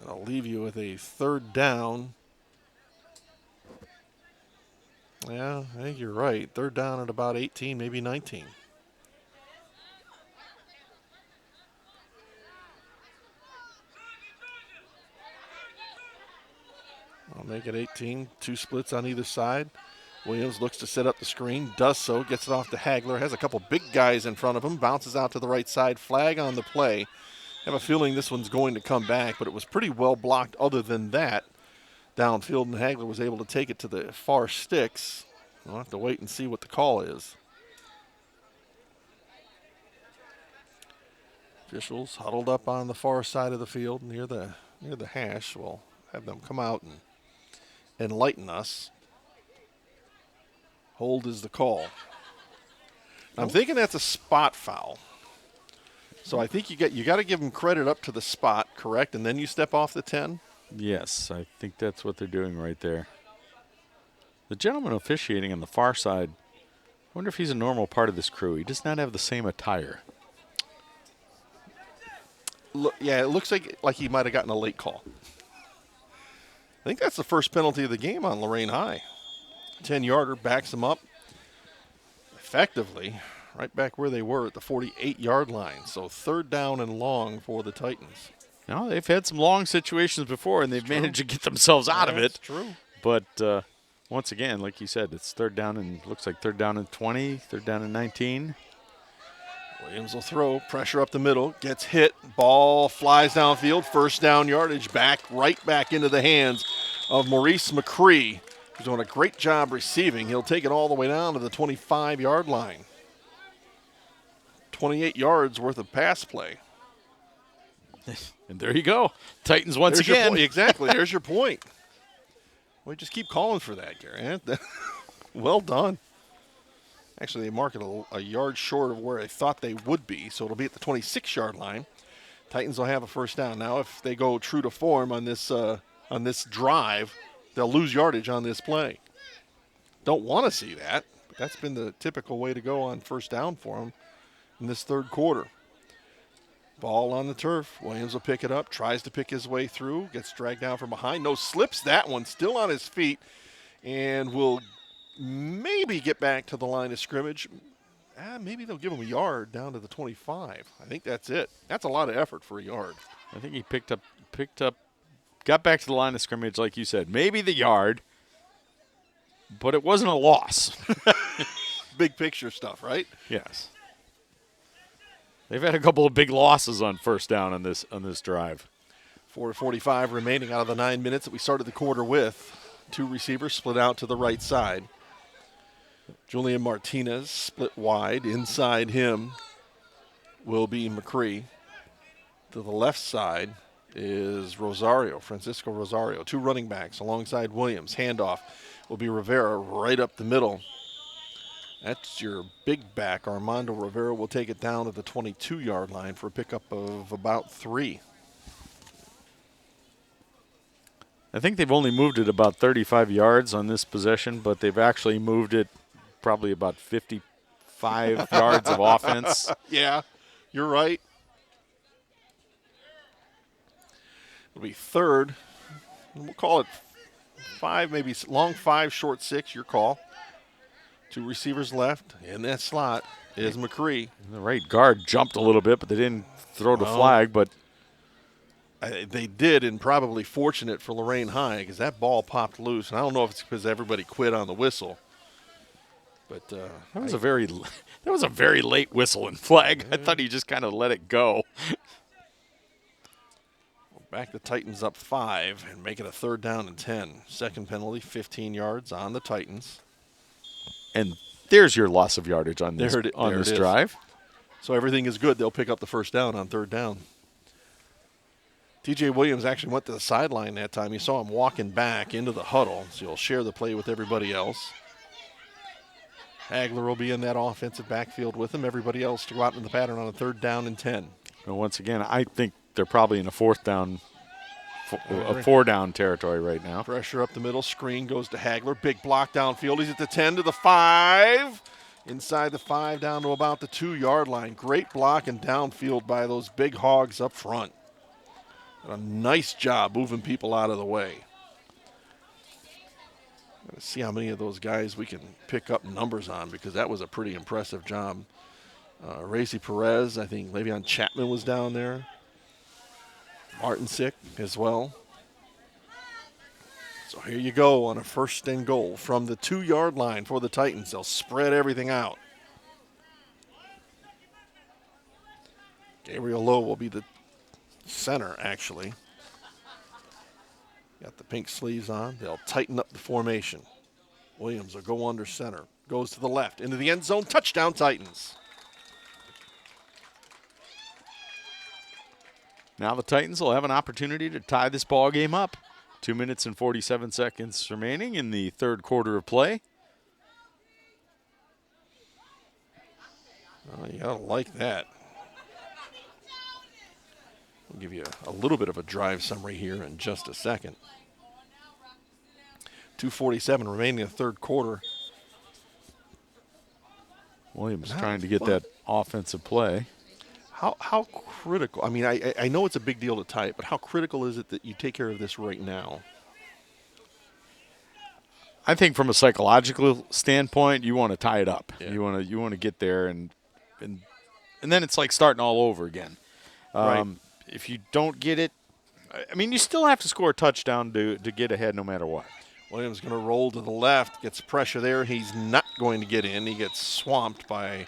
I'll leave you with a third down. Yeah, I think you're right. Third down at about 18, maybe 19. I'll make it 18. 2 splits on either side. Williams looks to set up the screen, does so, gets it off to Hagler, has a couple big guys in front of him, bounces out to the right side, flag on the play. I have a feeling this one's going to come back, but it was pretty well blocked other than that. Downfield, and Hagler was able to take it to the far sticks. We'll have to wait and see what the call is. Officials huddled up on the far side of the field near the hash. We'll have them come out and enlighten us. Hold is the call. I'm thinking that's a spot foul. So I think you got to give them credit up to the spot, correct? And then you step off the 10? Yes, I think that's what they're doing right there. The gentleman officiating on the far side, I wonder if he's a normal part of this crew. He does not have the same attire. Yeah, it looks like he might have gotten a late call. I think that's the first penalty of the game on Lorain High. 10-yarder, backs them up effectively right back where they were at the 48-yard line. So third down and long for the Titans. No, they've had some long situations before, and they've managed to get themselves out of it. That's true. But once again, like you said, it's third down and looks like third down and 20, third down and 19. Williams will throw, pressure up the middle, gets hit, ball flies downfield, first down yardage, right back into the hands of Maurice McCree. He's doing a great job receiving. He'll take it all the way down to the 25-yard line. 28 yards worth of pass play. And there you go. Titans once again. Exactly. There's your point. We just keep calling for that, Gary. Well done. Actually, they mark it a yard short of where I thought they would be, so it'll be at the 26-yard line. Titans will have a first down. Now, if they go true to form on this drive, they'll lose yardage on this play. Don't want to see that, but that's been the typical way to go on first down for them in this third quarter. Ball on the turf. Williams will pick it up, tries to pick his way through, gets dragged down from behind. No, slips that one, still on his feet, and will maybe get back to the line of scrimmage. Maybe they'll give him a yard down to the 25. I think that's it. That's a lot of effort for a yard. I think he picked up, got back to the line of scrimmage, like you said. Maybe the yard, but it wasn't a loss. Big picture stuff, right? Yes. They've had a couple of big losses on first down on this drive. 4:45 remaining out of the 9 minutes that we started the quarter with. 2 receivers split out to the right side. Julian Martinez split wide. Inside him will be McCree. To the left side is Francisco Rosario, 2 running backs alongside Williams. Handoff will be Rivera right up the middle. That's your big back. Armando Rivera will take it down at the 22-yard line for a pickup of about 3. I think they've only moved it about 35 yards on this possession, but they've actually moved it probably about 55 yards of offense. Yeah, you're right. It'll be 3rd. We'll call it 5, maybe long 5, short 6, your call. 2 receivers left. In that slot is McCree. The right guard jumped a little bit, but they didn't throw the flag. But they did, and probably fortunate for Lorain High because that ball popped loose. And I don't know if it's because everybody quit on the whistle. But that was a very late whistle and flag. I thought he just kind of let it go. Back the Titans up 5 and make it a 3rd down and 10. Second penalty, 15 yards on the Titans. And there's your loss of yardage on this drive. So everything is good. They'll pick up the 1st down on 3rd down. TJ Williams actually went to the sideline that time. You saw him walking back into the huddle, so he'll share the play with everybody else. Hagler will be in that offensive backfield with him. Everybody else to go out in the pattern on a 3rd down and 10. And once again, I think they're probably in a 4th down, a 4-down territory right now. Pressure up the middle. Screen goes to Hagler. Big block downfield. He's at the 10 to the 5. Inside the 5 down to about the 2-yard line. Great block and downfield by those big hogs up front. A nice job moving people out of the way. Let's see how many of those guys we can pick up numbers on because that was a pretty impressive job. Racy Perez, I think Le'Veon Chapman was down there. Martin Sick as well. So here you go on a 1st and goal from the 2-yard line for the Titans. They'll spread everything out. Gabriel Lowe will be the center, actually. Got the pink sleeves on. They'll tighten up the formation. Williams will go under center. Goes to the left, into the end zone. Touchdown, Titans. Now the Titans will have an opportunity to tie this ball game up. 2 minutes and 47 seconds remaining in the 3rd quarter of play. Oh, you gotta like that. We'll give you a little bit of a drive summary here in just a second. 2:47 remaining in the 3rd quarter. Williams trying to get that offensive play. How critical, I mean, I know it's a big deal to tie it, but how critical is it that you take care of this right now? I think from a psychological standpoint, you want to tie it up. Yeah. You want to get there, and then it's like starting all over again. Right. If you don't get it, I mean, you still have to score a touchdown to get ahead no matter what. Williams going to roll to the left, gets pressure there. He's not going to get in. He gets swamped by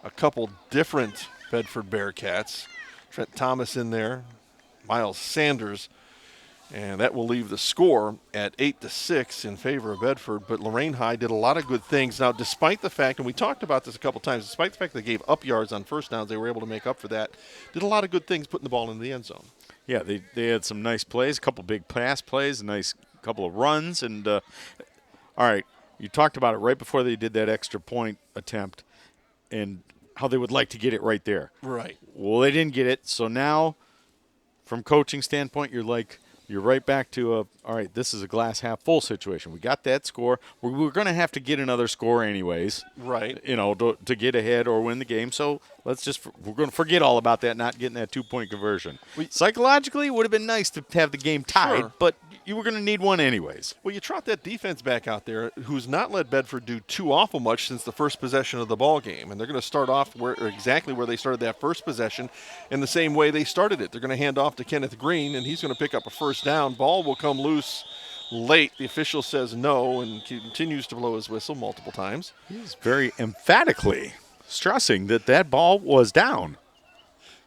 a couple different Bedford Bearcats. Trent Thomas in there, Miles Sanders, and that will leave the score at 8-6 in favor of Bedford. But Lorain High did a lot of good things. Now, despite the fact, and we talked about this a couple times, despite the fact they gave up yards on 1st downs, they were able to make up for that. Did a lot of good things putting the ball in the end zone. Yeah, they had some nice plays, a couple big pass plays, a nice couple of runs. And, all right, you talked about it right before they did that extra point attempt and how they would like to get it right there. Right. Well, they didn't get it. So now, from coaching standpoint, you're right back to all right, this is a glass half full situation. We got that score. We're going to have to get another score anyways. Right. You know, to get ahead or win the game. So we're going to forget all about that, not getting that 2-point conversion. Psychologically, it would have been nice to have the game tied, Sure. but you were going to need one anyways. Well, you trot that defense back out there, who's not let Bedford do too awful much since the first possession of the ball game, and they're going to start off exactly where they started that first possession, in the same way they started it. They're going to hand off to Kenneth Green, and he's going to pick up a 1st down. Ball will come loose late. The official says no and continues to blow his whistle multiple times. He's very emphatically stressing that ball was down.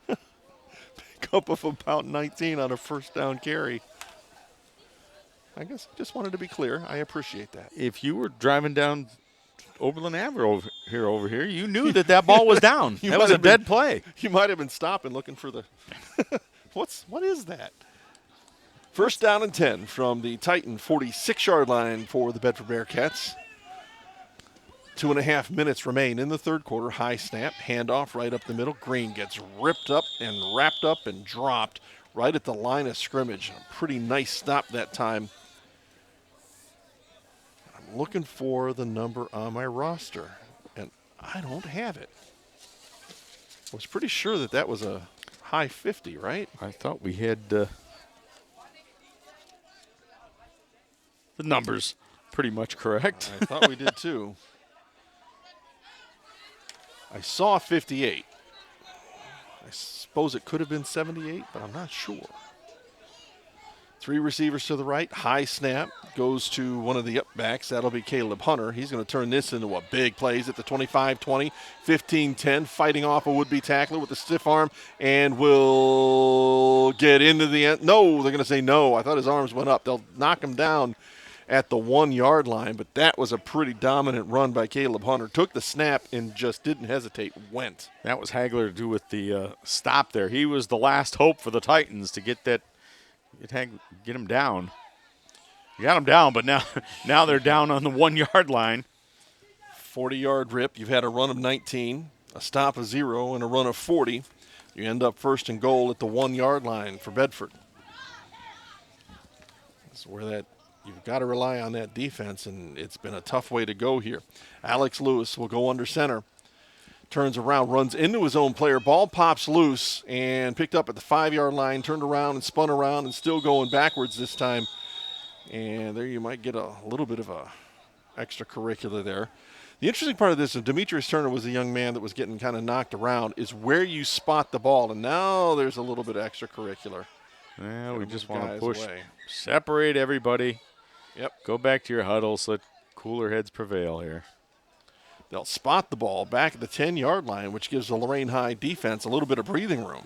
Pick up of about 19 on a 1st down carry. I guess I just wanted to be clear. I appreciate that. If you were driving down Oberlin Avenue over here, you knew that ball was down. That was a dead play. You might have been stopping looking for the What is that? First down and 10 from the Titan 46-yard line for the Bedford Bearcats. 2.5 minutes remain in the third quarter. High snap, handoff right up the middle. Green gets ripped up and wrapped up and dropped right at the line of scrimmage. A pretty nice stop that time. I'm looking for the number on my roster, and I don't have it. I was pretty sure that was a high 50, right? I thought we had the numbers pretty much correct. I thought we did too. I saw 58. I suppose it could have been 78, but I'm not sure. 3 receivers to the right. High snap goes to one of the upbacks. That'll be Caleb Hunter. He's going to turn this into a big play. He's at the 25-20, 15-10, fighting off a would-be tackler with a stiff arm, and will get into the end. No, they're going to say no. I thought his arms went up. They'll knock him down at the 1-yard line, but that was a pretty dominant run by Caleb Hunter. Took the snap and just didn't hesitate, went. That was Hagler to do with the stop there. He was the last hope for the Titans to get him down. You got him down, but now they're down on the 1-yard line. 40-yard rip. You've had a run of 19, a stop of 0, and a run of 40. You end up first and goal at the 1-yard line for Bedford. That's where you've got to rely on that defense, and it's been a tough way to go here. Alex Lewis will go under center. Turns around, runs into his own player. Ball pops loose and picked up at the 5-yard line, turned around and spun around and still going backwards this time. And there you might get a little bit of a extracurricular there. The interesting part of this, and Demetrius Turner was a young man that was getting kind of knocked around, is where you spot the ball. And now there's a little bit of extracurricular. Yeah, we just want to push, separate everybody. Yep. Go back to your huddles. Let cooler heads prevail here. They'll spot the ball back at the 10-yard line, which gives the Lorain High defense a little bit of breathing room.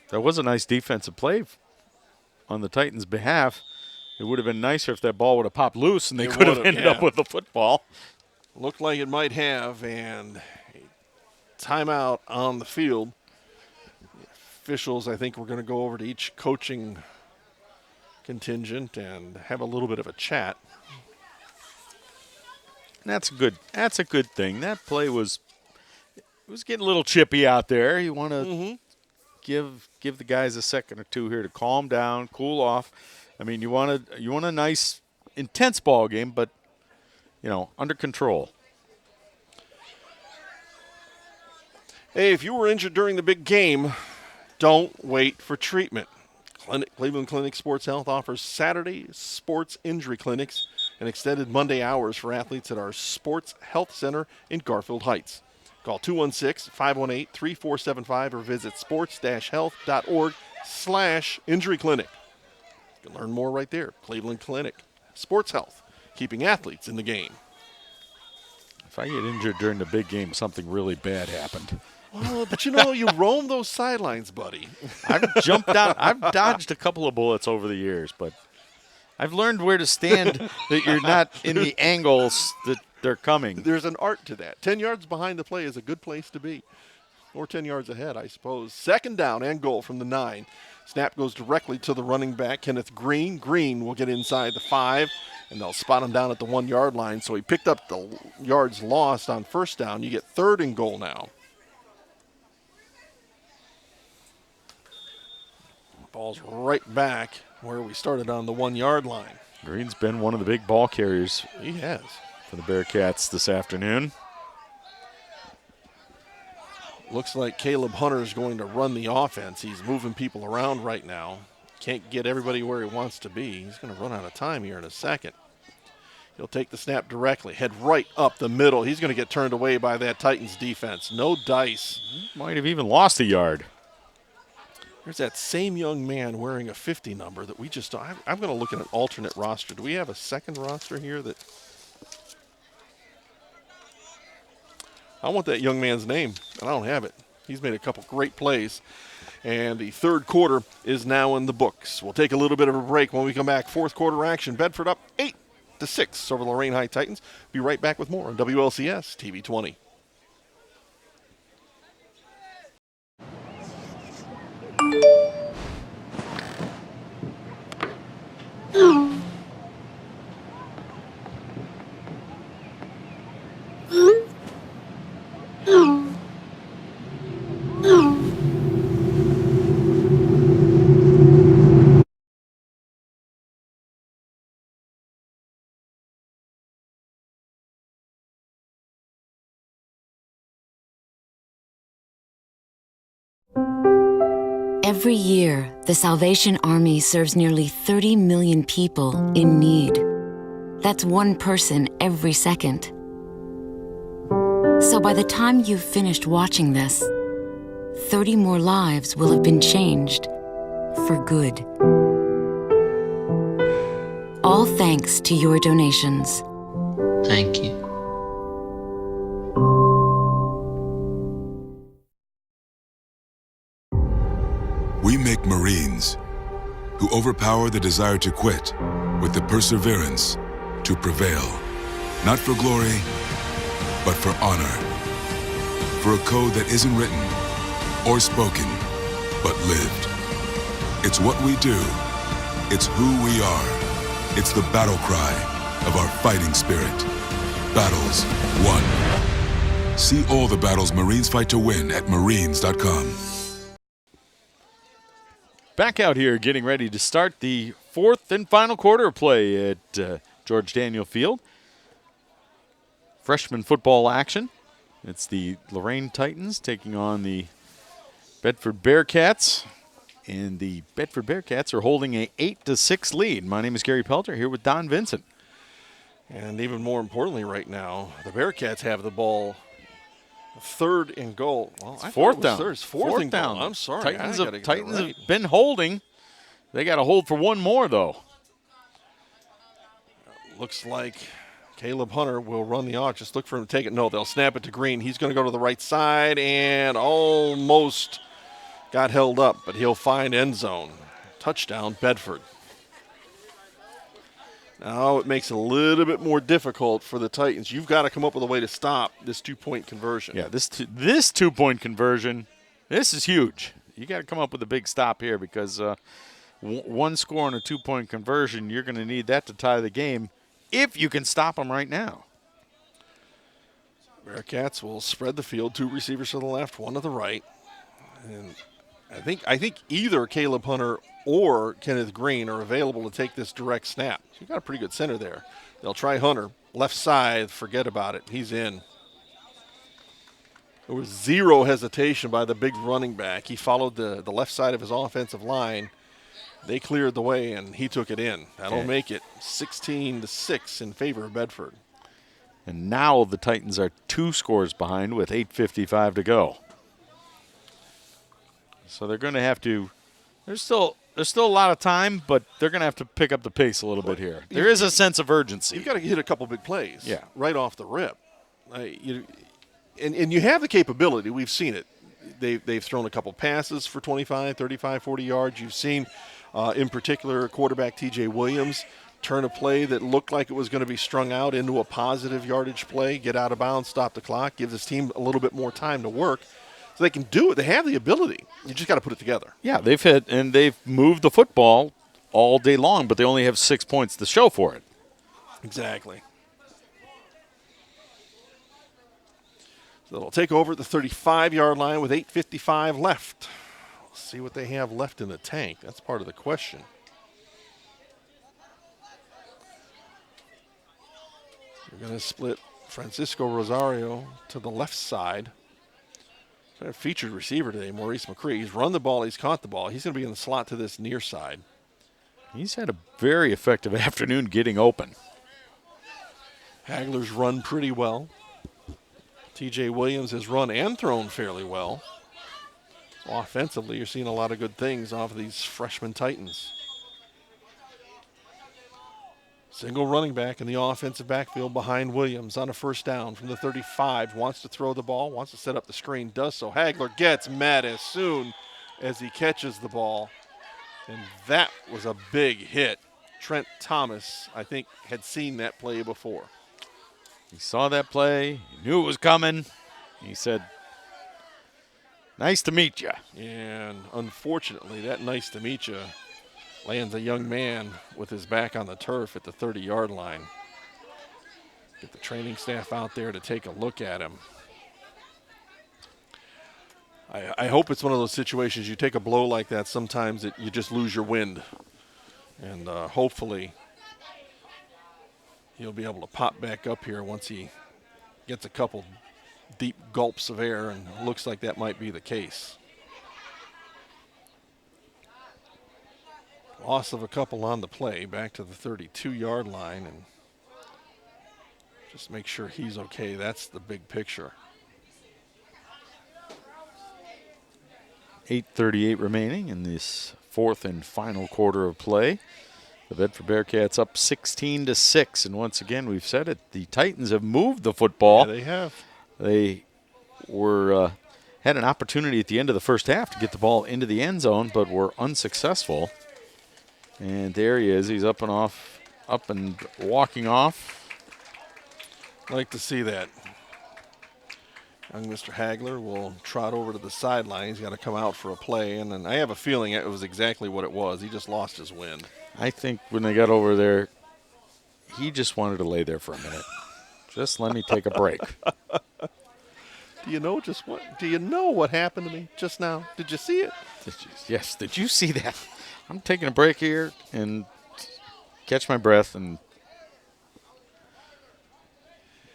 That was a nice defensive play on the Titans' behalf. It would have been nicer if that ball would have popped loose and they could have ended up with the football. Looked like it might have, and a timeout on the field. The officials, I think, we're going to go over to each coaching contingent and have a little bit of a chat. And that's a good thing. That play was getting a little chippy out there. You want to give the guys a second or two here to calm down, cool off. I mean, you want a nice, intense ball game, but under control. Hey, if you were injured during the big game, don't wait for treatment. Cleveland Clinic Sports Health offers Saturday sports injury clinics and extended Monday hours for athletes at our Sports Health Center in Garfield Heights. Call 216-518-3475 or visit sports-health.org/injury clinic. You can learn more right there. Cleveland Clinic Sports Health, keeping athletes in the game. If I get injured during the big game, something really bad happened. Well, but you roam those sidelines, buddy. I've jumped out. I've dodged a couple of bullets over the years, but I've learned where to stand that you're not in the angles that they're coming. There's an art to that. 10 yards behind the play is a good place to be. Or 10 yards ahead, I suppose. Second down and goal from the 9. Snap goes directly to the running back, Kenneth Green. Green will get inside the 5, and they'll spot him down at the 1-yard line. So he picked up the yards lost on first down. You get third and goal now. Ball's right back where we started on the 1-yard line. Green's been one of the big ball carriers. He has. For the Bearcats this afternoon. Looks like Caleb Hunter is going to run the offense. He's moving people around right now. Can't get everybody where he wants to be. He's going to run out of time here in a second. He'll take the snap directly, head right up the middle. He's going to get turned away by that Titans defense. No dice. Might have even lost a yard. There's that same young man wearing a 50 number that we just – I'm going to look at an alternate roster. Do we have a second roster here that – I want that young man's name, and I don't have it. He's made a couple great plays. And the third quarter is now in the books. We'll take a little bit of a break when we come back. Fourth quarter action. Bedford up 8 8-6 over the Lorain High Titans. Be right back with more on WLCS TV 20. Every year, the Salvation Army serves nearly 30 million people in need. That's one person every second. So by the time you've finished watching this, 30 more lives will have been changed for good. All thanks to your donations. Thank you. We make Marines who overpower the desire to quit with the perseverance to prevail. Not for glory, but for honor. For a code that isn't written or spoken, but lived. It's what we do. It's who we are. It's the battle cry of our fighting spirit. Battles won. See all the battles Marines fight to win at marines.com. Back out here getting ready to start the fourth and final quarter of play at George Daniel Field. Freshman football action. It's the Lorain Titans taking on the Bedford Bearcats. And the Bedford Bearcats are holding a 8-6 lead. My name is Gary Pelter here with Don Vincent. And even more importantly right now, the Bearcats have the ball. Third and goal. Well, fourth down. Fourth down. I'm sorry. Titans have been holding. They got to hold for one more, though. Looks like Caleb Hunter will run the out. Just look for him to take it. No, they'll snap it to Green. He's going to go to the right side and almost got held up, but he'll find end zone. Touchdown, Bedford. Now it makes it a little bit more difficult for the Titans. You've got to come up with a way to stop this two-point conversion. Yeah, this two-point conversion, this is huge. You got to come up with a big stop here because one score on a two-point conversion, you're going to need that to tie the game if you can stop them right now. Bearcats will spread the field. Two receivers to the left, one to the right. And I think either Caleb Hunter or Kenneth Green are available to take this direct snap. So you've got a pretty good center there. They'll try Hunter. Left side, forget about it. He's in. There was zero hesitation by the big running back. He followed the left side of his offensive line. They cleared the way, and he took it in. That'll make it 16-6 in favor of Bedford. And now the Titans are 2 scores behind with 8:55 to go. So they're going to have to – there's still a lot of time, but they're going to have to pick up the pace a little bit here. There is a sense of urgency. You've got to hit a couple big plays right off the rip. And you have the capability. We've seen it. They've thrown a couple passes for 25, 35, 40 yards. You've seen, in particular, quarterback T.J. Williams turn a play that looked like it was going to be strung out into a positive yardage play, get out of bounds, stop the clock, give this team a little bit more time to work. So they can do it. They have the ability. You just got to put it together. Yeah, they've hit and they've moved the football all day long, but they only have 6 points to show for it. Exactly. So they'll take over at the 35-yard line with 8:55 left. Let's see what they have left in the tank. That's part of the question. They're going to split Francisco Rosario to the left side. A featured receiver today, Maurice McCree. He's run the ball. He's caught the ball. He's going to be in the slot to this near side. He's had a very effective afternoon getting open. Hagler's run pretty well. T.J. Williams has run and thrown fairly well. So offensively, you're seeing a lot of good things off of these freshman Titans. Single running back in the offensive backfield behind Williams on a first down from the 35. Wants to throw the ball, wants to set up the screen, does so. Hagler gets mad as soon as he catches the ball. And that was a big hit. Trent Thomas, I think, had seen that play before. He saw that play. He knew it was coming. He said, "Nice to meet you." And unfortunately, that "nice to meet you" lands a young man with his back on the turf at the 30-yard line. Get the training staff out there to take a look at him. I hope it's one of those situations you take a blow like that, sometimes you just lose your wind. And hopefully he'll be able to pop back up here once he gets a couple deep gulps of air, and it looks like that might be the case. Loss of a couple on the play, back to the 32-yard line, and just make sure he's okay. That's the big picture. 8:38 remaining in this fourth and final quarter of play. The Bedford Bearcats up 16-6, and once again, we've said it, the Titans have moved the football. Yeah, they have. They were had an opportunity at the end of the first half to get the ball into the end zone, but were unsuccessful. And there he is. He's up and walking off. Like to see that. Young Mr. Hagler will trot over to the sideline. He's got to come out for a play, and then I have a feeling it was exactly what it was. He just lost his wind. I think when they got over there, he just wanted to lay there for a minute. Just let me take a break. Do you know what happened to me just now? Did you see it? Yes. Did you see that? I'm taking a break here and catch my breath, and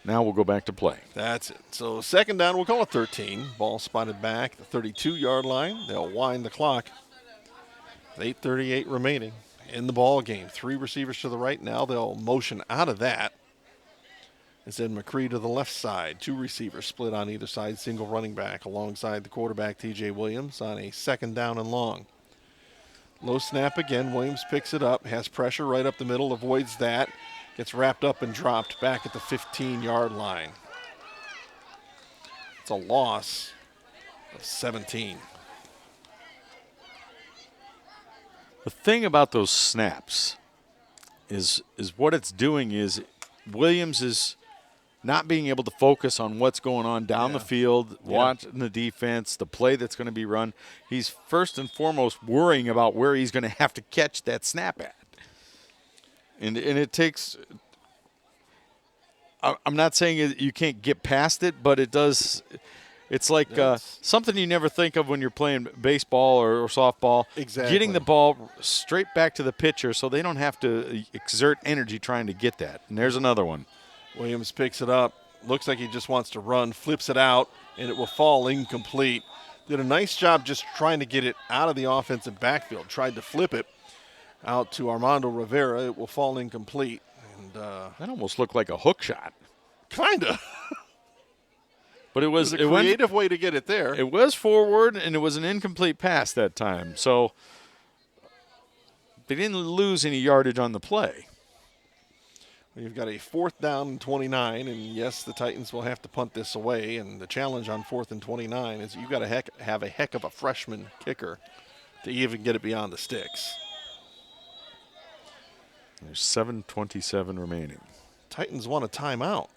now we'll go back to play. That's it. So second down, we'll call it 13. Ball spotted back, the 32-yard line. They'll wind the clock. 8:38 remaining in the ball game. 3 receivers to the right. Now they'll motion out of that. And send McCree to the left side. 2 receivers split on either side. Single running back alongside the quarterback, T.J. Williams, on a second down and long. Low snap again. Williams picks it up. Has pressure right up the middle. Avoids that. Gets wrapped up and dropped back at the 15-yard line. It's a loss of 17. The thing about those snaps is what it's doing is Williams is not being able to focus on what's going on down the field, watching the defense, the play that's going to be run. He's first and foremost worrying about where he's going to have to catch that snap at. And it takes – I'm not saying you can't get past it, but it does – it's like something you never think of when you're playing baseball or softball. Exactly. Getting the ball straight back to the pitcher so they don't have to exert energy trying to get that. And there's another one. Williams picks it up. Looks like he just wants to run. Flips it out, and it will fall incomplete. Did a nice job just trying to get it out of the offensive backfield. Tried to flip it out to Armando Rivera. It will fall incomplete. And that almost looked like a hook shot. Kind of. But it was a creative way to get it there. It was forward, and it was an incomplete pass that time. So they didn't lose any yardage on the play. You've got a 4th down and 29, and yes, the Titans will have to punt this away. And the challenge on 4th and 29 is you've got to have a heck of a freshman kicker to even get it beyond the sticks. There's 7:27 remaining. Titans want a timeout.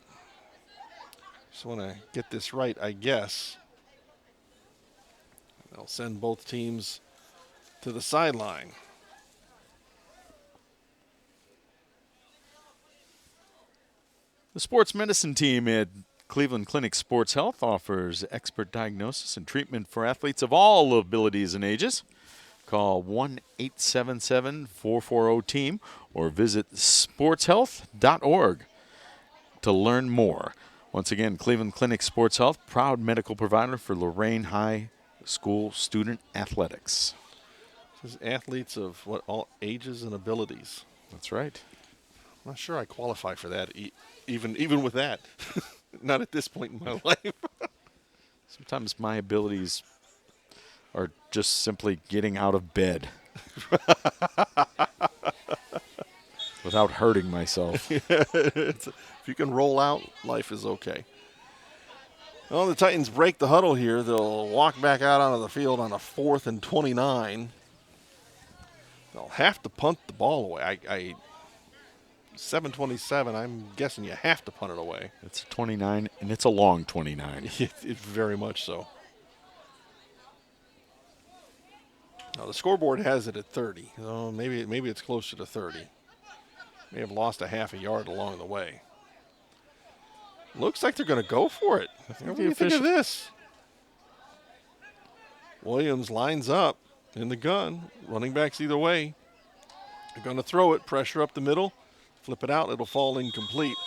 Just want to get this right, I guess. They'll send both teams to the sideline. The sports medicine team at Cleveland Clinic Sports Health offers expert diagnosis and treatment for athletes of all abilities and ages. Call 1-877-440-TEAM or visit sportshealth.org to learn more. Once again, Cleveland Clinic Sports Health, proud medical provider for Lorain High School student athletics. This is athletes of all ages and abilities. That's right. I'm not sure I qualify for that, even with that. Not at this point in my life. Sometimes my abilities are just simply getting out of bed without hurting myself. If you can roll out, life is okay. Well, the Titans break the huddle here. They'll walk back out onto the field on a 4th and 29. They'll have to punt the ball away. 7:27, I'm guessing you have to punt it away. It's 29, and it's a long 29. It's very much so. Now, the scoreboard has it at 30. So maybe it's closer to 30. May have lost a half a yard along the way. Looks like they're going to go for it. What do you think of this? Williams lines up in the gun. Running backs either way. They're going to throw it. Pressure up the middle. Flip it out. It'll fall incomplete.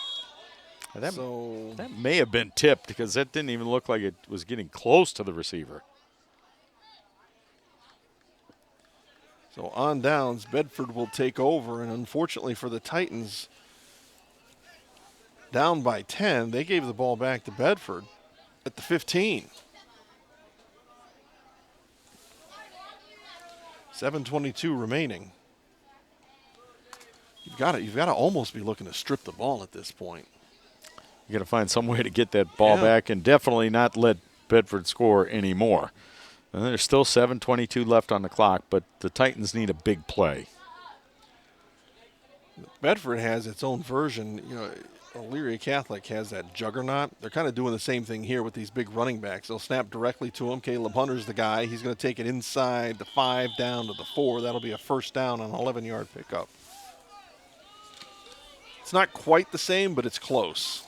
That may have been tipped because that didn't even look like it was getting close to the receiver. So on downs, Bedford will take over. And unfortunately for the Titans, down by 10, they gave the ball back to Bedford at the 15. 7:22 remaining. You've got to almost be looking to strip the ball at this point. You got to find some way to get that ball back and definitely not let Bedford score anymore. And there's still 7:22 left on the clock, but the Titans need a big play. Bedford has its own version. Elyria Catholic has that juggernaut. They're kind of doing the same thing here with these big running backs. They'll snap directly to him. Caleb Hunter's the guy. He's going to take it inside the 5 down to the 4. That'll be a first down on an 11-yard pickup. It's not quite the same, but it's close.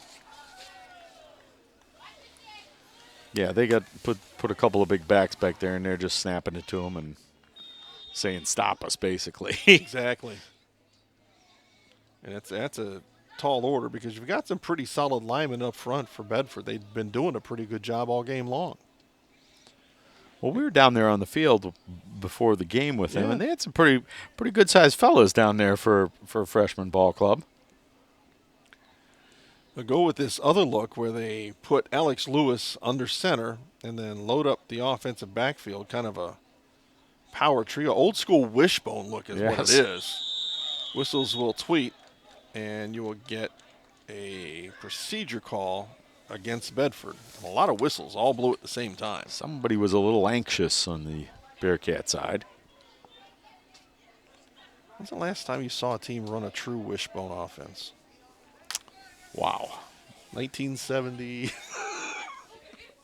Yeah, they got put a couple of big backs back there, and they're just snapping it to him and saying, stop us, basically. Exactly. And that's a tall order because you've got some pretty solid linemen up front for Bedford. They've been doing a pretty good job all game long. Well, we were down there on the field before the game with them, and they had some pretty good-sized fellas down there for a freshman ball club. They'll go with this other look where they put Alex Lewis under center and then load up the offensive backfield, kind of a power trio. Old school wishbone look is what it is. Whistles will tweet, and you will get a procedure call against Bedford. A lot of whistles all blew at the same time. Somebody was a little anxious on the Bearcat side. When's the last time you saw a team run a true wishbone offense? Wow. 1970.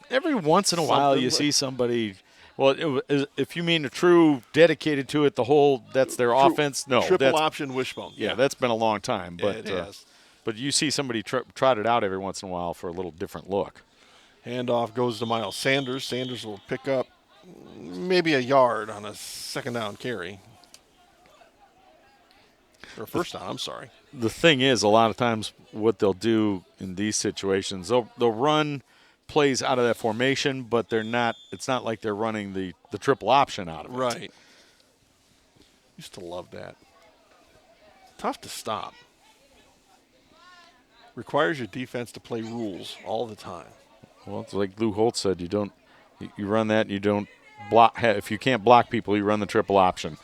Every once in a while you see somebody, if you mean a true dedicated to it, that's their offense. No, triple option wishbone. Yeah, that's been a long time. But it has. But you see somebody trot it out every once in a while for a little different look. Handoff goes to Miles Sanders. Sanders will pick up maybe a yard on a second down carry. Or first down, I'm sorry. The thing is, a lot of times what they'll do in these situations, they'll run plays out of that formation, but it's not like they're running the triple option out of it. Right. Used to love that. Tough to stop. Requires your defense to play rules all the time. Well, it's like Lou Holt said, you run that and you don't block. If you can't block people, you run the triple option.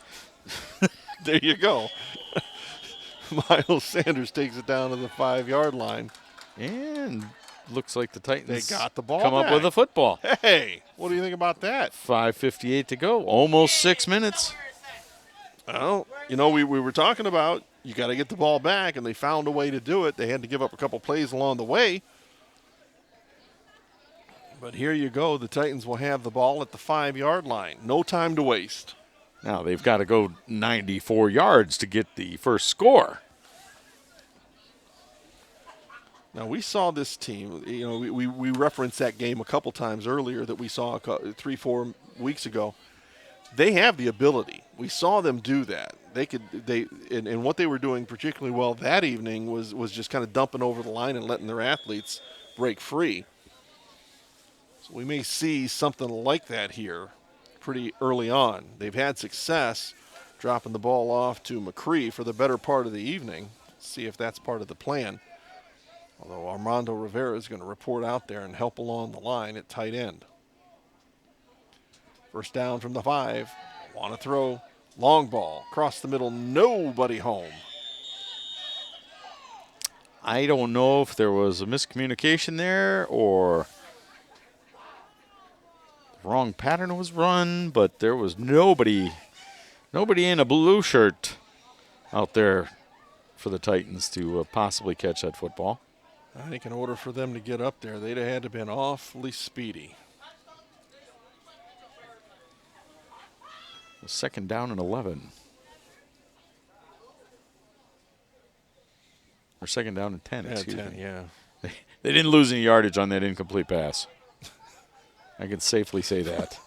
There you go. Miles Sanders takes it down to the 5-yard line. And looks like the Titans they got the ball come up with a football. Hey, what do you think about that? 5:58 to go, almost 6 minutes. Well, we were talking about you got to get the ball back, and they found a way to do it. They had to give up a couple plays along the way. But here you go. The Titans will have the ball at the 5-yard line. No time to waste. Now they've got to go 94 yards to get the first score. Now, we saw this team, we referenced that game a couple times earlier that we saw 3-4 weeks ago. They have the ability. We saw them do that. And what they were doing particularly well that evening was just kind of dumping over the line and letting their athletes break free. So we may see something like that here pretty early on. They've had success dropping the ball off to McCree for the better part of the evening. See if that's part of the plan. Although Armando Rivera is going to report out there and help along the line at tight end. First down from the 5. Want to throw. Long ball. Across the middle. Nobody home. I don't know if there was a miscommunication there or the wrong pattern was run, but there was nobody Nobody in a blue shirt out there for the Titans to possibly catch that football. I think in order for them to get up there, they'd have had to have been awfully speedy. Second down and 11. Or second down and 10, excuse 10, me. yeah. They didn't lose any yardage on that incomplete pass. I can safely say that.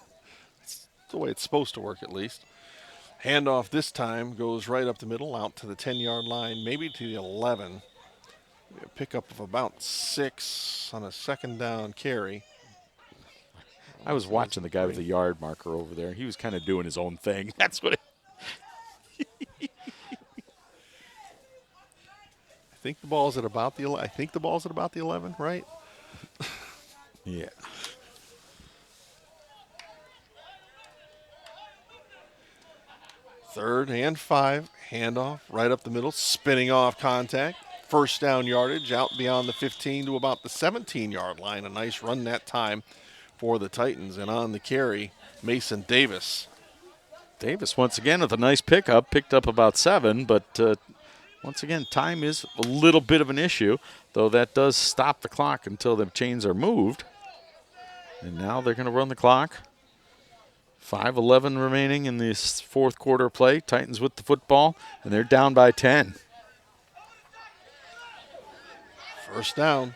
It's the way it's supposed to work, at least. Handoff this time goes right up the middle, out to the 10-yard line, maybe to the 11. A pickup of about 6 on a second down carry. I was watching the guy with the yard marker over there. He was kind of doing his own thing. That's what I think the ball's at about the 11, right? Yeah. Third and 5, handoff right up the middle, spinning off contact. First down yardage out beyond the 15 to about the 17-yard line. A nice run that time for the Titans. And on the carry, Mason Davis. Davis once again with a nice pickup, picked up about 7, but once again, time is a little bit of an issue, though that does stop the clock until the chains are moved. And now they're going to run the clock. 5:11 remaining in this fourth quarter play. Titans with the football, and they're down by 10. First down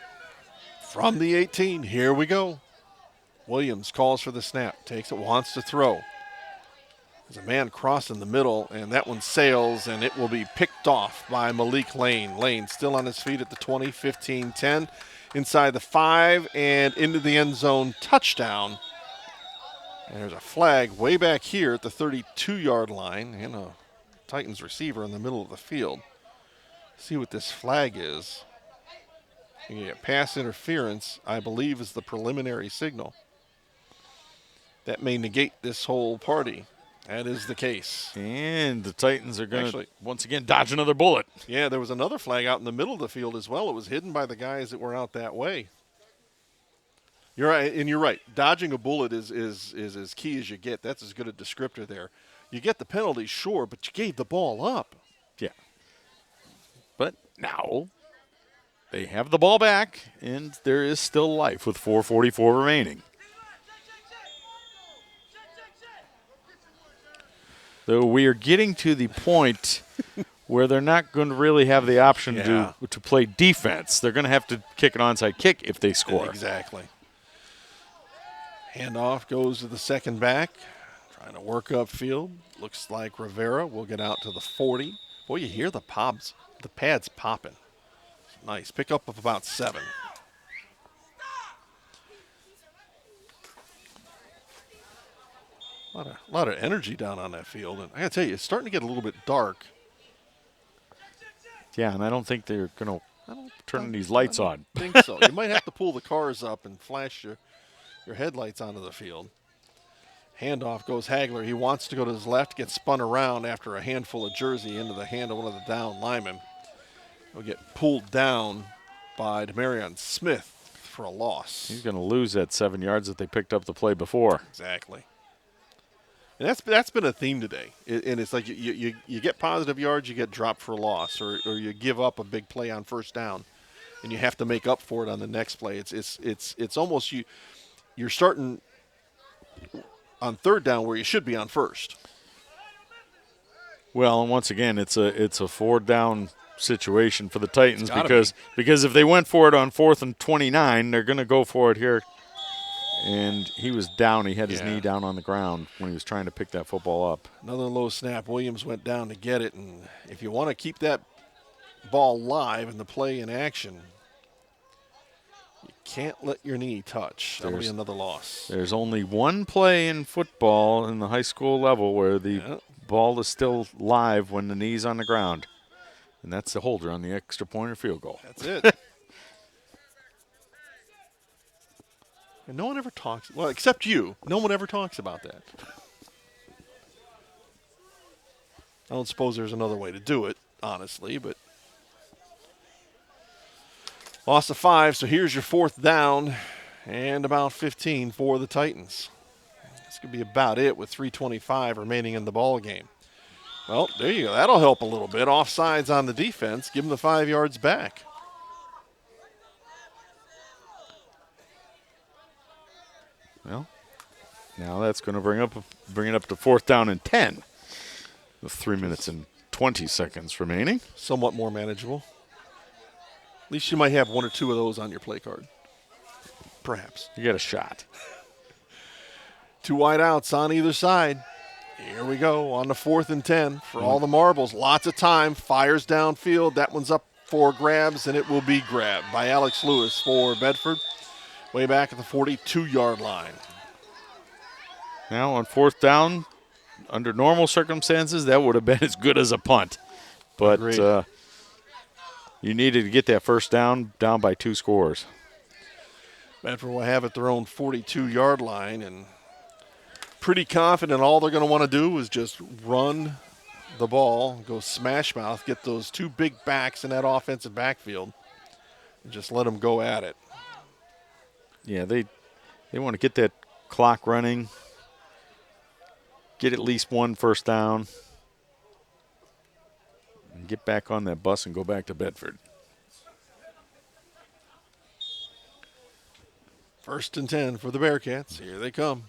from the 18. Here we go. Williams calls for the snap, takes it, wants to throw. There's a man crossing the middle, and that one sails, and it will be picked off by Malik Lane. Lane still on his feet at the 20, 15, 10, inside the 5, and into the end zone, touchdown. And there's a flag way back here at the 32-yard line, and a Titans receiver in the middle of the field. See what this flag is. Yeah, pass interference, I believe, is the preliminary signal. That may negate this whole party. That is the case. And the Titans are going to, once again, dodge another bullet. Yeah, there was another flag out in the middle of the field as well. It was hidden by the guys that were out that way. You're right, and you're right. Dodging a bullet is as key as you get. That's as good a descriptor there. You get the penalty, sure, but you gave the ball up. Yeah. But now they have the ball back, and there is still life with 4:44 remaining. Though we are getting to the point where they're not going to really have the option to play defense. They're going to have to kick an onside kick if they score. Exactly. Handoff goes to the second back, trying to work upfield. Looks like Rivera will get out to the 40. Boy, you hear the pads popping. Nice. Pickup of about 7. A lot of energy down on that field. And I got to tell you, it's starting to get a little bit dark. Yeah, and I don't think they're going to turn these lights on. I think so. You might have to pull the cars up and flash your headlights onto the field. Handoff goes Hagler. He wants to go to his left, gets spun around after a handful of jersey into the hand of one of the down linemen. He'll get pulled down by Demarion Smith for a loss. He's going to lose that 7 yards that they picked up the play before. Exactly. And that's been a theme today. And it's like you get positive yards, you get dropped for a loss, or you give up a big play on first down, and you have to make up for it on the next play. It's almost you're starting on third down where you should be on first. Well, and once again, it's a fourth down situation for the Titans because if they went for it on 4th and 29, they're going to go for it here. And he was down. He had his knee down on the ground when he was trying to pick that football up. Another low snap. Williams went down to get it. And if you want to keep that ball live and the play in action, you can't let your knee touch. That'll be another loss. There's only one play in football in the high school level where the ball is still live when the knee's on the ground. And that's the holder on the extra point or field goal. That's it. And no one ever talks, well, except you. No one ever talks about that. I don't suppose there's another way to do it, honestly, but loss of 5, so here's your 4th down and about 15 for the Titans. This could be about it with 3:25 remaining in the ball game. Well, there you go. That'll help a little bit. Offsides on the defense. Give them the 5 yards back. Well, now that's going to bring it up to 4th down and 10. With 3 minutes and 20 seconds remaining. Somewhat more manageable. At least you might have 1 or 2 of those on your play card. Perhaps. You get a shot. 2 wide outs on either side. Here we go on the 4th and 10 for all the marbles. Lots of time. Fires downfield. That one's up for grabs, and it will be grabbed by Alex Lewis for Bedford. Way back at the 42-yard line. Now on 4th down, under normal circumstances, that would have been as good as a punt. But you needed to get that first down by 2 scores. Bedford will have it their own 42-yard line, and pretty confident all they're going to want to do is just run the ball, go smash mouth, get those 2 big backs in that offensive backfield, and just let them go at it. Yeah, they want to get that clock running, get at least 1 first down, and get back on that bus and go back to Bedford. 1st and 10 for the Bearcats. Here they come.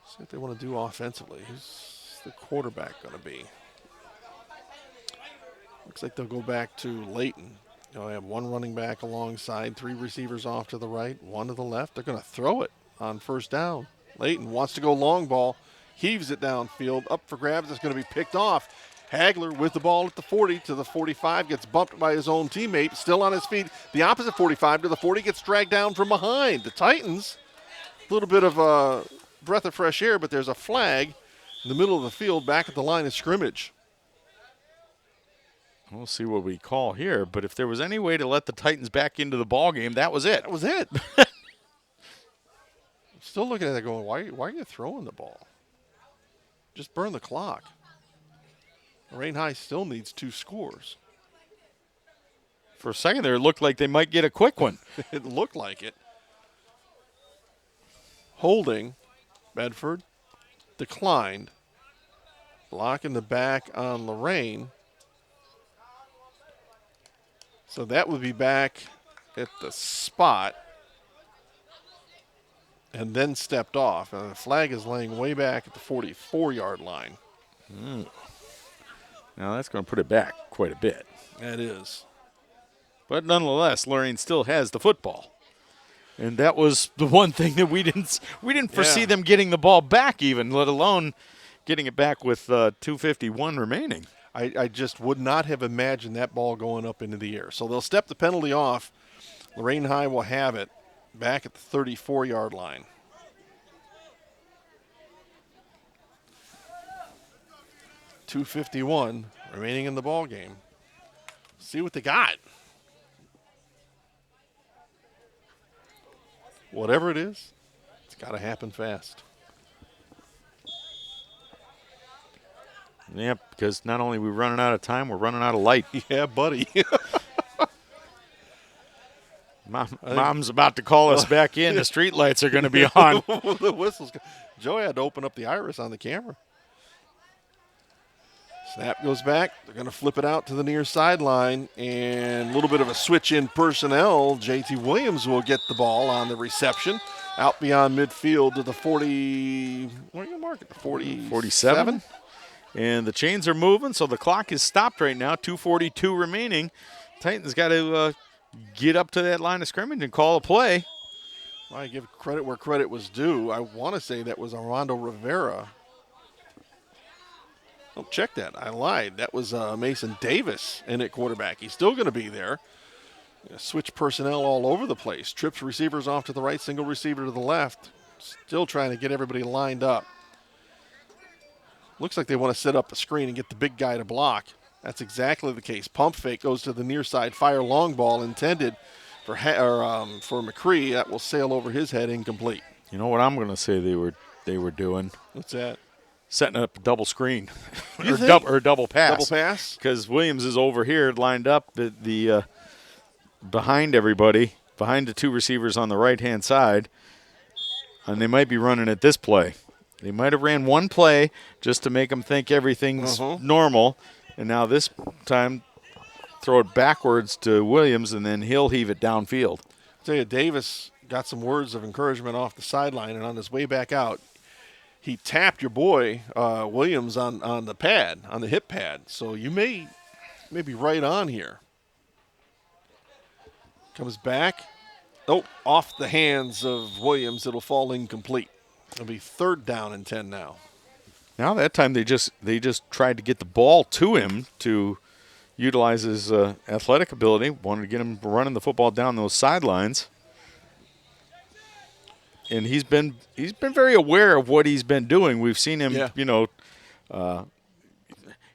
See what they want to do offensively. Who's the quarterback going to be? Looks like they'll go back to Layton. They'll have 1 running back alongside, 3 receivers off to the right, 1 to the left. They're going to throw it on 1st down. Layton wants to go long ball, heaves it downfield, up for grabs. It's going to be picked off. Hagler with the ball at the 40 to the 45, gets bumped by his own teammate, still on his feet. The opposite 45 to the 40, gets dragged down from behind. The Titans, a little bit of a breath of fresh air, but there's a flag in the middle of the field back at the line of scrimmage. We'll see what we call here, but if there was any way to let the Titans back into the ball game, that was it. That was it. Still looking at that going, why are you throwing the ball? Just burn the clock. Lorain High still needs 2 scores. For a second there, it looked like they might get a quick one. It looked like it. Holding, Bedford, declined. Block in the back on Lorain. So that would be back at the spot and then stepped off. And the flag is laying way back at the 44-yard line. Now that's going to put it back quite a bit. That is. But nonetheless, Lorain still has the football. And that was the one thing that we didn't foresee them getting the ball back even, let alone getting it back with 2:51 remaining. I just would not have imagined that ball going up into the air. So they'll step the penalty off. Lorain High will have it back at the 34-yard line. .251 remaining in the ball game. See what they got. Whatever it is, it's got to happen fast. Yeah, because not only are we running out of time, we're running out of light. Yeah, buddy. Mom's about to call us back in. The street lights are going to be on. The whistles. Joey had to open up the iris on the camera. Snap goes back. They're going to flip it out to the near sideline. And a little bit of a switch in personnel. JT Williams will get the ball on the reception. Out beyond midfield to the 40. Where are you marking? 47. And the chains are moving, so the clock is stopped right now. 2:42 remaining. Titans got to get up to that line of scrimmage and call a play. I give credit where credit was due. I want to say that was Armando Rivera. Oh, check that. I lied. That was Mason Davis in at quarterback. He's still going to be there. Switch personnel all over the place. Trips receivers off to the right, single receiver to the left. Still trying to get everybody lined up. Looks like they want to set up a screen and get the big guy to block. That's exactly the case. Pump fake goes to the near side. Fire long ball intended for McCree. That will sail over his head, incomplete. You know what I'm going to say they were doing? What's that? Setting up a double screen or double pass. Double pass? Because Williams is over here lined up the behind everybody, behind the 2 receivers on the right-hand side, and they might be running at this play. They might have ran one play just to make them think everything's normal, and now this time throw it backwards to Williams, and then he'll heave it downfield. I'll tell you, Davis got some words of encouragement off the sideline, and on his way back out, he tapped your boy Williams on the pad, on the hip pad. So you may be right on here. Comes back. Oh, off the hands of Williams. It'll fall incomplete. It'll be 3rd down and 10 now. Now that time they just tried to get the ball to him to utilize his athletic ability. Wanted to get him running the football down those sidelines. And he's been very aware of what he's been doing. We've seen him,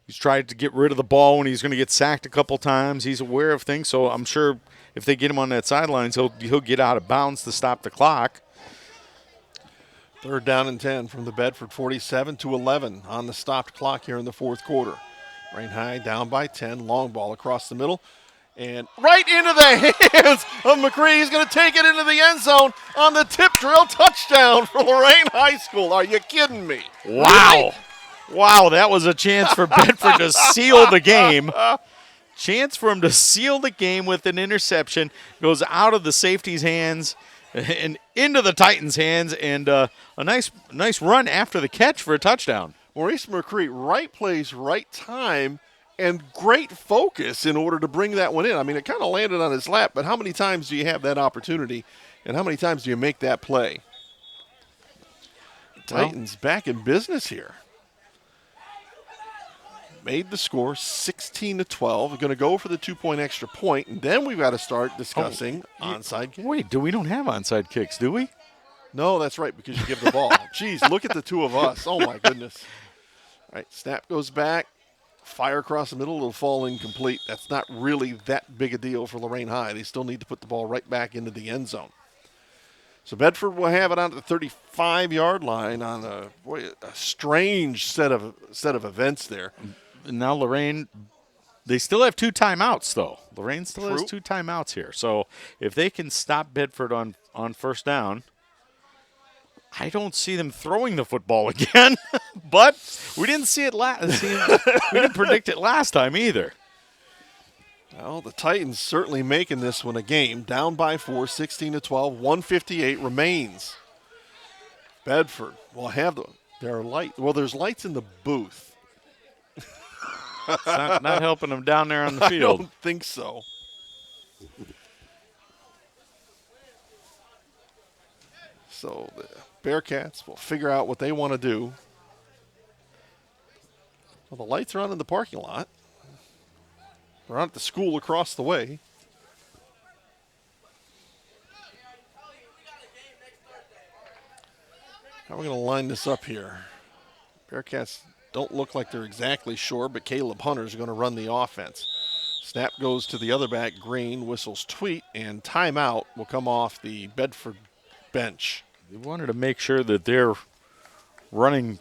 he's tried to get rid of the ball when he's going to get sacked a couple times. He's aware of things, so I'm sure if they get him on that sidelines, he'll get out of bounds to stop the clock. 3rd down and 10 from the Bedford 47-11 on the stopped clock here in the 4th quarter. Lorain High down by 10, long ball across the middle. And right into the hands of McCree. He's going to take it into the end zone on the tip drill. Touchdown for Lorain High School. Are you kidding me? Wow. Really? Wow, that was a chance for Bedford to seal the game. Chance for him to seal the game with an interception. Goes out of the safety's hands and into the Titans' hands. And a nice run after the catch for a touchdown. Maurice McCree, right place, right time. And great focus in order to bring that one in. I mean, it kind of landed on his lap, but how many times do you have that opportunity, and how many times do you make that play? Titans back in business here. Made the score 16-12. We're going to go for the 2-point extra point, and then we've got to start discussing onside kicks. Wait, we don't have onside kicks, do we? No, that's right, because you give the ball. Jeez, look at the two of us. Oh, my goodness. All right, snap goes back. Fire across the middle, it'll fall incomplete. That's not really that big a deal for Lorain High. They still need to put the ball right back into the end zone. So Bedford will have it on the 35-yard line on a strange set of events there. Now Lorain, they still have 2 timeouts, though. Lorain still has 2 timeouts here. So if they can stop Bedford on 1st down, I don't see them throwing the football again, but we didn't see it we didn't predict it last time either. Well, the Titans certainly making this one a game. Down by 4, 16-12, 1:58 remains. Bedford will have there's lights in the booth. It's not helping them down there on the field. I don't think so. So the Bearcats will figure out what they want to do. Well, the lights are on in the parking lot. We're on at the school across the way. How are we going to line this up here? Bearcats don't look like they're exactly sure, but Caleb Hunter's going to run the offense. Snap goes to the other back, Green, whistles tweet, and timeout will come off the Bedford bench. They wanted to make sure that they're running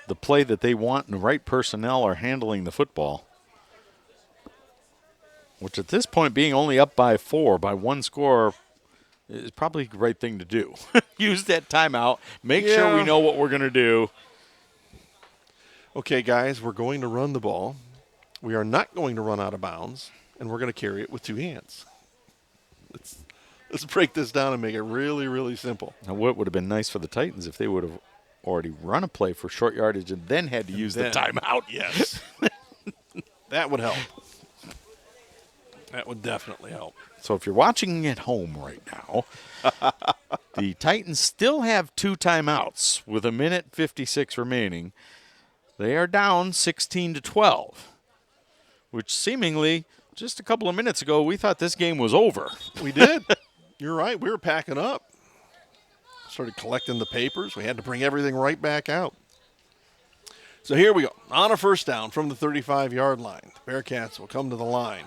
the play that they want and the right personnel are handling the football. Which at this point, being only up by 4, by 1 score, is probably the right thing to do. Use that timeout. Make sure we know what we're going to do. Okay, guys, we're going to run the ball. We are not going to run out of bounds, and we're going to carry it with 2 hands. Let's break this down and make it really, really simple. Now, what would have been nice for the Titans if they would have already run a play for short yardage and then had to use the timeout. Yes. That would help. That would definitely help. So if you're watching at home right now, the Titans still have 2 timeouts with 1:56 remaining. They are down 16-12, which seemingly just a couple of minutes ago we thought this game was over. We did. You're right. We were packing up. Started collecting the papers. We had to bring everything right back out. So here we go. On a 1st down from the 35-yard line. The Bearcats will come to the line.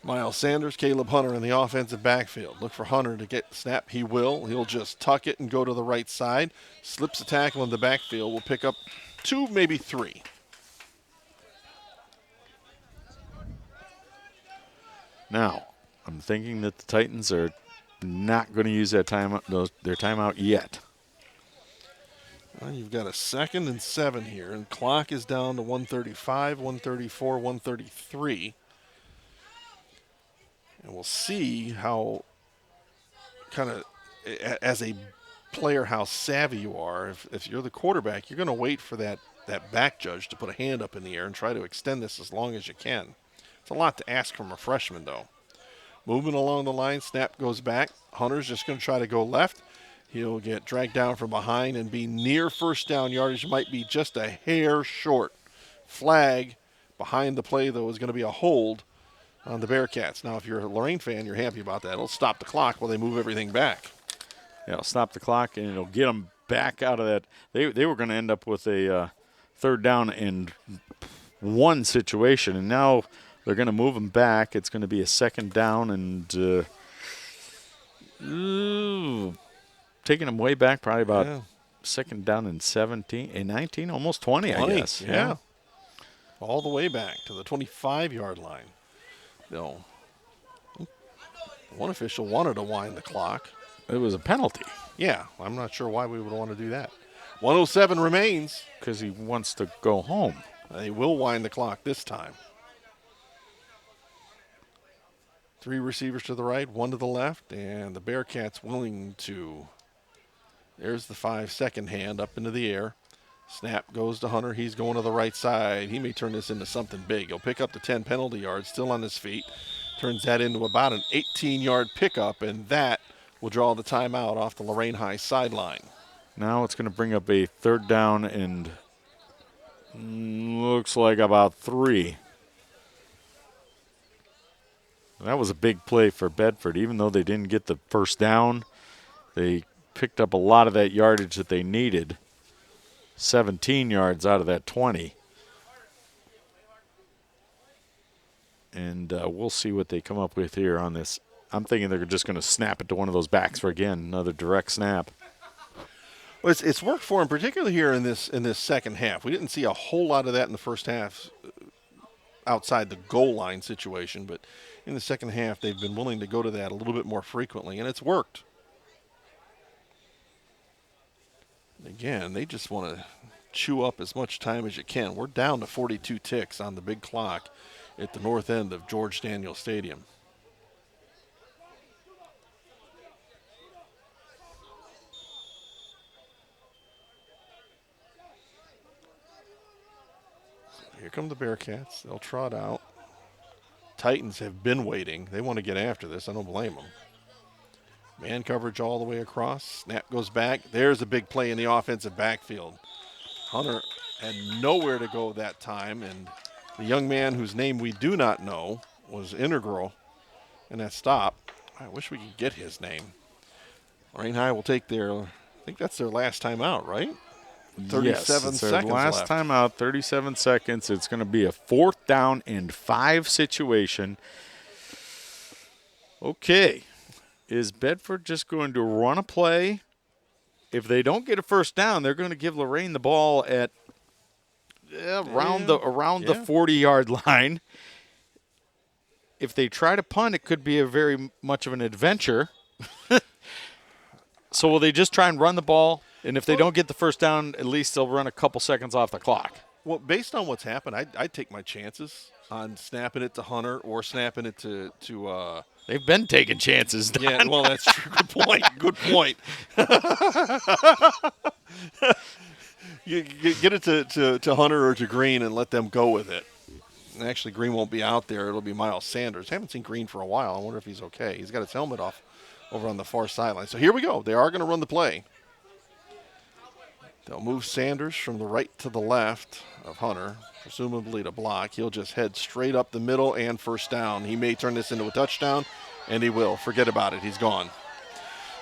Miles Sanders, Caleb Hunter in the offensive backfield. Look for Hunter to get the snap. He will. He'll just tuck it and go to the right side. Slips a tackle in the backfield. We'll pick up 2, maybe 3. Now, I'm thinking that the Titans are not going to use that their timeout yet. Well, you've got a 2nd and 7 here, and clock is down to 135, 134, 133. And we'll see how kind of, as a player, how savvy you are. If you're the quarterback, you're going to wait for that back judge to put a hand up in the air and try to extend this as long as you can. It's a lot to ask from a freshman, though. Moving along the line, snap goes back. Hunter's just going to try to go left. He'll get dragged down from behind and be near first down yardage. Might be just a hair short. Flag behind the play, though, is going to be a hold on the Bearcats. Now, if you're a Lorain fan, you're happy about that. It'll stop the clock while they move everything back. Yeah, it'll stop the clock, and it'll get them back out of that. They were going to end up with a 3rd down and 1 situation, and now they're going to move them back. It's going to be a 2nd down and taking them way back, probably about 2nd down and 17, and 19, almost 20, I guess. Yeah. All the way back to the 25-yard line. No. One official wanted to wind the clock. It was a penalty. Yeah, I'm not sure why we would want to do that. 107 remains. Because he wants to go home. They will wind the clock this time. 3 receivers to the right, 1 to the left, and the Bearcats willing to. There's the 5-second hand up into the air. Snap goes to Hunter. He's going to the right side. He may turn this into something big. He'll pick up the 10 penalty yards, still on his feet. Turns that into about an 18-yard pickup, and that will draw the timeout off the Lorain High sideline. Now it's going to bring up a 3rd down and looks like about 3. That was a big play for Bedford. Even though they didn't get the first down, they picked up a lot of that yardage that they needed. 17 yards out of that 20. And we'll see what they come up with here on this. I'm thinking they're just going to snap it to one of those backs for, again, another direct snap. Well, it's worked for them, particularly here in this second half. We didn't see a whole lot of that in the first half outside the goal line situation, but in the second half they've been willing to go to that a little bit more frequently, and it's worked. Again, they just want to chew up as much time as you can. We're down to 42 ticks on the big clock at the north end of George Daniel Stadium. Here come the Bearcats. They'll trot out. Titans have been waiting. They want to get after this. I don't blame them. Man coverage all the way across. Snap goes back. There's a big play in the offensive backfield. Hunter had nowhere to go that time, and the young man whose name we do not know was integral in that stop. I wish we could get his name. Lorain High will take I think that's their last time out, right? 37 seconds last left. time out, 37 seconds. It's going to be a 4th down and 5 situation. Okay. Is Bedford just going to run a play? If they don't get a first down, they're going to give Lorain the ball at around the 40-yard line. If they try to punt, it could be a very much of an adventure. So will they just try and run the ball? And if they don't get the first down, at least they'll run a couple seconds off the clock. Well, based on what's happened, I'd take my chances on snapping it to Hunter or snapping it to They've been taking chances, Don. Yeah, well, that's true. Good point. Good point. You get it to Hunter or to Green and let them go with it. And actually, Green won't be out there. It'll be Miles Sanders. Haven't seen Green for a while. I wonder if he's okay. He's got his helmet off over on the far sideline. So here we go. They are going to run the play. They'll move Sanders from the right to the left of Hunter, presumably to block. He'll just head straight up the middle and first down. He may turn this into a touchdown, and he will. Forget about it. He's gone.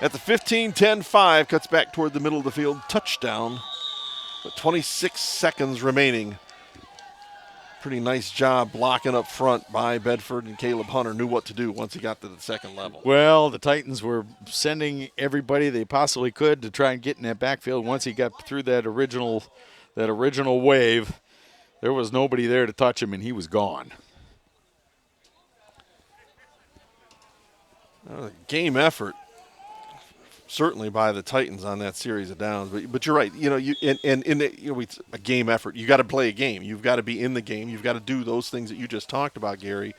At the 15-10-5, cuts back toward the middle of the field. Touchdown. With 26 seconds remaining. Pretty nice job blocking up front by Bedford, and Caleb Hunter knew what to do once he got to the second level. Well, the Titans were sending everybody they possibly could to try and get in that backfield. Once he got through that original wave, there was nobody there to touch him, and he was gone. Game effort. certainly by the Titans on that series of downs. But you're right. It's a game effort. You got to play a game. You've got to be in the game. You've got to do those things that you just talked about, Gary,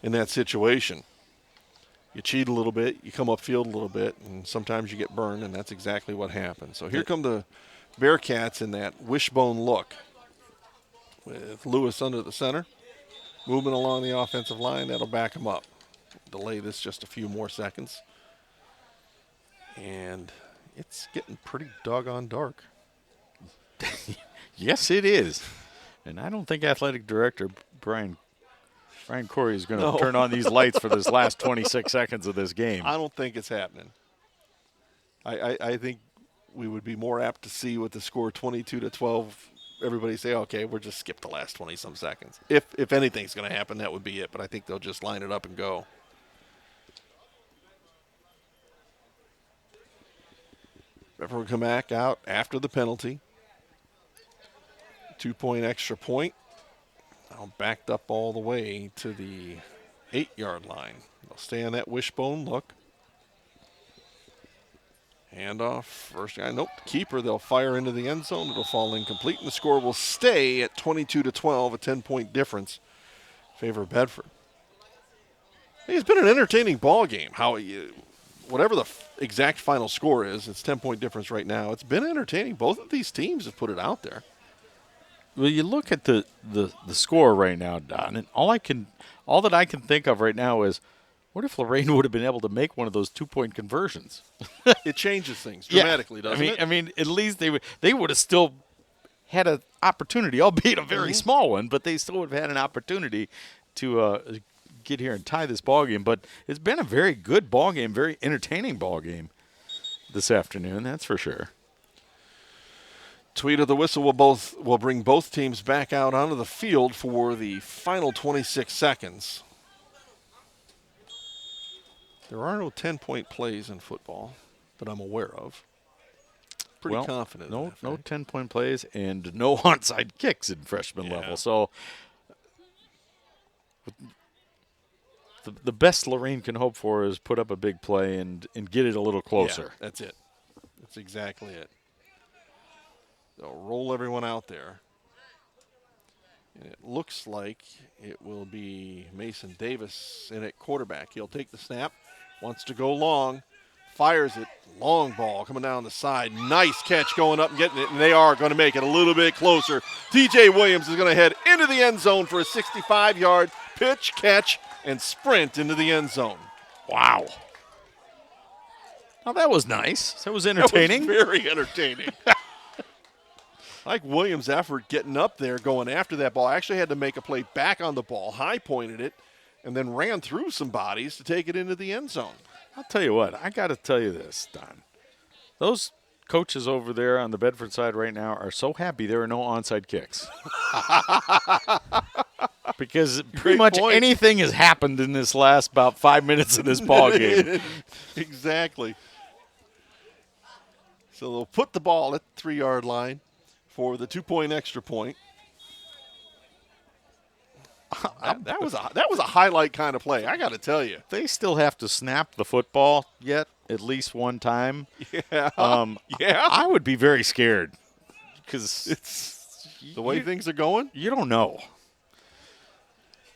in that situation. You cheat a little bit, you come upfield a little bit, and sometimes you get burned, and that's exactly what happened. So here come the Bearcats in that wishbone look with Lewis under the center. Movement along the offensive line, that'll back them up. Delay this just a few more seconds. And it's getting pretty doggone dark. Yes, it is. And I don't think athletic director Brian Corey is going to turn on these lights for this last 26 seconds of this game. I don't think it's happening. I think we would be more apt to see with the score 22-12, everybody say, okay, we'll just skip the last 20-some seconds. If anything's going to happen, that would be it. But I think they'll just line it up and go. Bedford will come back out after the penalty. 2-point extra point. Now backed up all the way to the 8-yard line. They'll stay on that wishbone look. Handoff, first guy, nope, keeper. They'll fire into the end zone. It'll fall incomplete, and the score will stay at 22-12, a 10-point difference. Favor Bedford. It's been an entertaining ball game. Whatever the exact final score is, it's 10-point difference right now. It's been entertaining. Both of these teams have put it out there. Well, you look at the score right now, Don, and all that I can think of right now is, what if Lorain would have been able to make one of those 2-point conversions? It changes things dramatically, doesn't it? I mean, at least they would have still had an opportunity, albeit a very small one, but they still would have had an opportunity to get here and tie this ball game. But it's been a very good ball game, very entertaining ball game this afternoon. That's for sure. Tweet of the whistle will bring both teams back out onto the field for the final 26 seconds. There are no 10-point plays in football that I'm aware of. Pretty confident. No 10-point plays and no onside kicks in freshman level. So the best Lorain can hope for is put up a big play and get it a little closer. Yeah, that's it. That's exactly it. They'll roll everyone out there. And it looks like it will be Mason Davis in at quarterback. He'll take the snap, wants to go long, fires it, long ball coming down the side. Nice catch going up and getting it, and they are going to make it a little bit closer. TJ Williams is going to head into the end zone for a 65-yard pitch, catch, and sprint into the end zone. Wow. Now that was nice. That was entertaining. That was very entertaining. I like Williams' effort getting up there, going after that ball. I actually had to make a play back on the ball, high-pointed it, and then ran through some bodies to take it into the end zone. I'll tell you what, I got to tell you this, Don. Those coaches over there on the Bedford side right now are so happy there are no onside kicks. Because pretty much anything has happened in this last about 5 minutes of this ball game. Exactly. So they'll put the ball at the 3-yard line for the 2-point extra point. That was a highlight kind of play, I got to tell you. They still have to snap the football yet at least one time. Yeah. Yeah. I would be very scared because it's the way things are going. You don't know.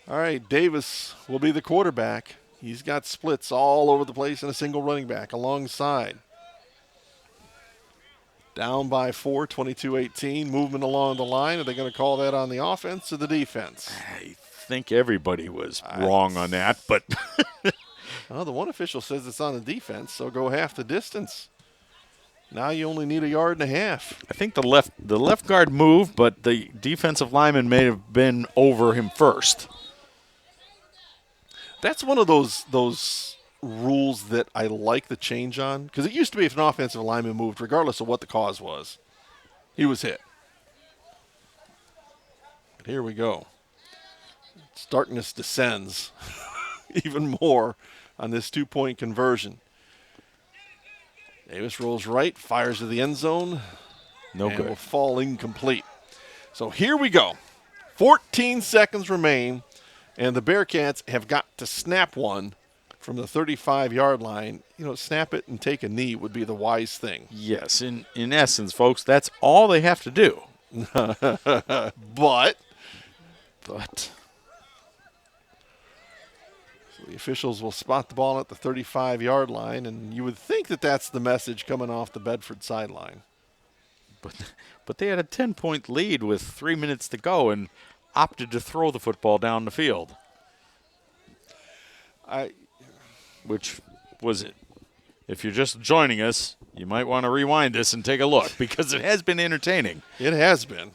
All right, Davis will be the quarterback. He's got splits all over the place and a single running back alongside. Down by 4, 22-18, movement along the line. Are they going to call that on the offense or the defense? I think everybody was wrong on that, but well, the one official says it's on the defense, so go half the distance. Now you only need 1.5 yards. I think the left guard moved, but the defensive lineman may have been over him first. That's one of those rules that I like the change on, because it used to be if an offensive lineman moved, regardless of what the cause was, he was hit. But here we go. Darkness descends even more on this 2-point conversion. Davis rolls right, fires to the end zone. No good. Will fall incomplete. So here we go. 14 seconds remain, and the Bearcats have got to snap one from the 35-yard line, snap it and take a knee would be the wise thing. Yes, in essence, folks, that's all they have to do. But the officials will spot the ball at the 35-yard line, and you would think that that's the message coming off the Bedford sideline. But they had a 10-point lead with 3 minutes to go and opted to throw the football down the field. Which was it? If you're just joining us, you might want to rewind this and take a look because it has been entertaining. It has been.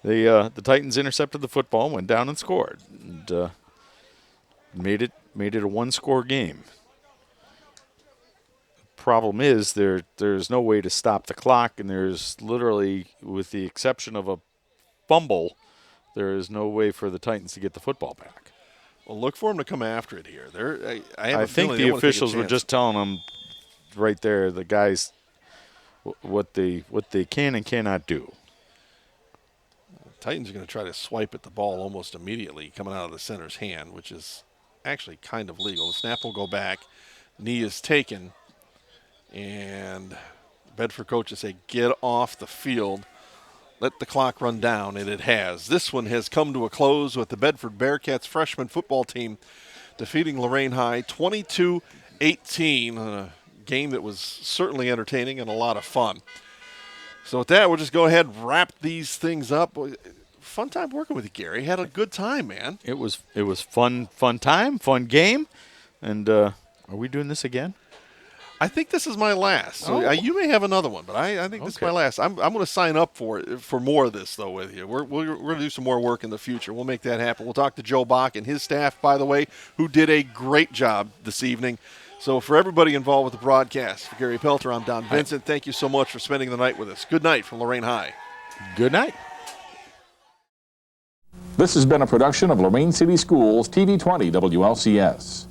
The Titans intercepted the football, went down and scored, and made it a one-score game. The problem is there's no way to stop the clock, and there's literally, with the exception of a fumble, there is no way for the Titans to get the football back. Well, look for them to come after it here. I think the officials were just telling them right there, the guys, what they can and cannot do. Titans are going to try to swipe at the ball almost immediately coming out of the center's hand, which is actually kind of legal. The snap will go back. Knee is taken. And Bedford coaches say, get off the field. Let the clock run down, and it has. This one has come to a close with the Bedford Bearcats freshman football team defeating Lorain High 22-18 on a game that was certainly entertaining and a lot of fun. So with that, we'll just go ahead and wrap these things up. Fun time working with you, Gary. Had a good time, man. It was fun time, fun game. And are we doing this again? I think this is my last. So you may have another one, but I think this is my last. I'm going to sign up for more of this, though, with you. We're going to do some more work in the future. We'll make that happen. We'll talk to Joe Bach and his staff, by the way, who did a great job this evening. So for everybody involved with the broadcast, for Gary Pelter, I'm Don Vincent. Thank you so much for spending the night with us. Good night from Lorain High. Good night. This has been a production of Lorain City Schools TV 20 WLCS.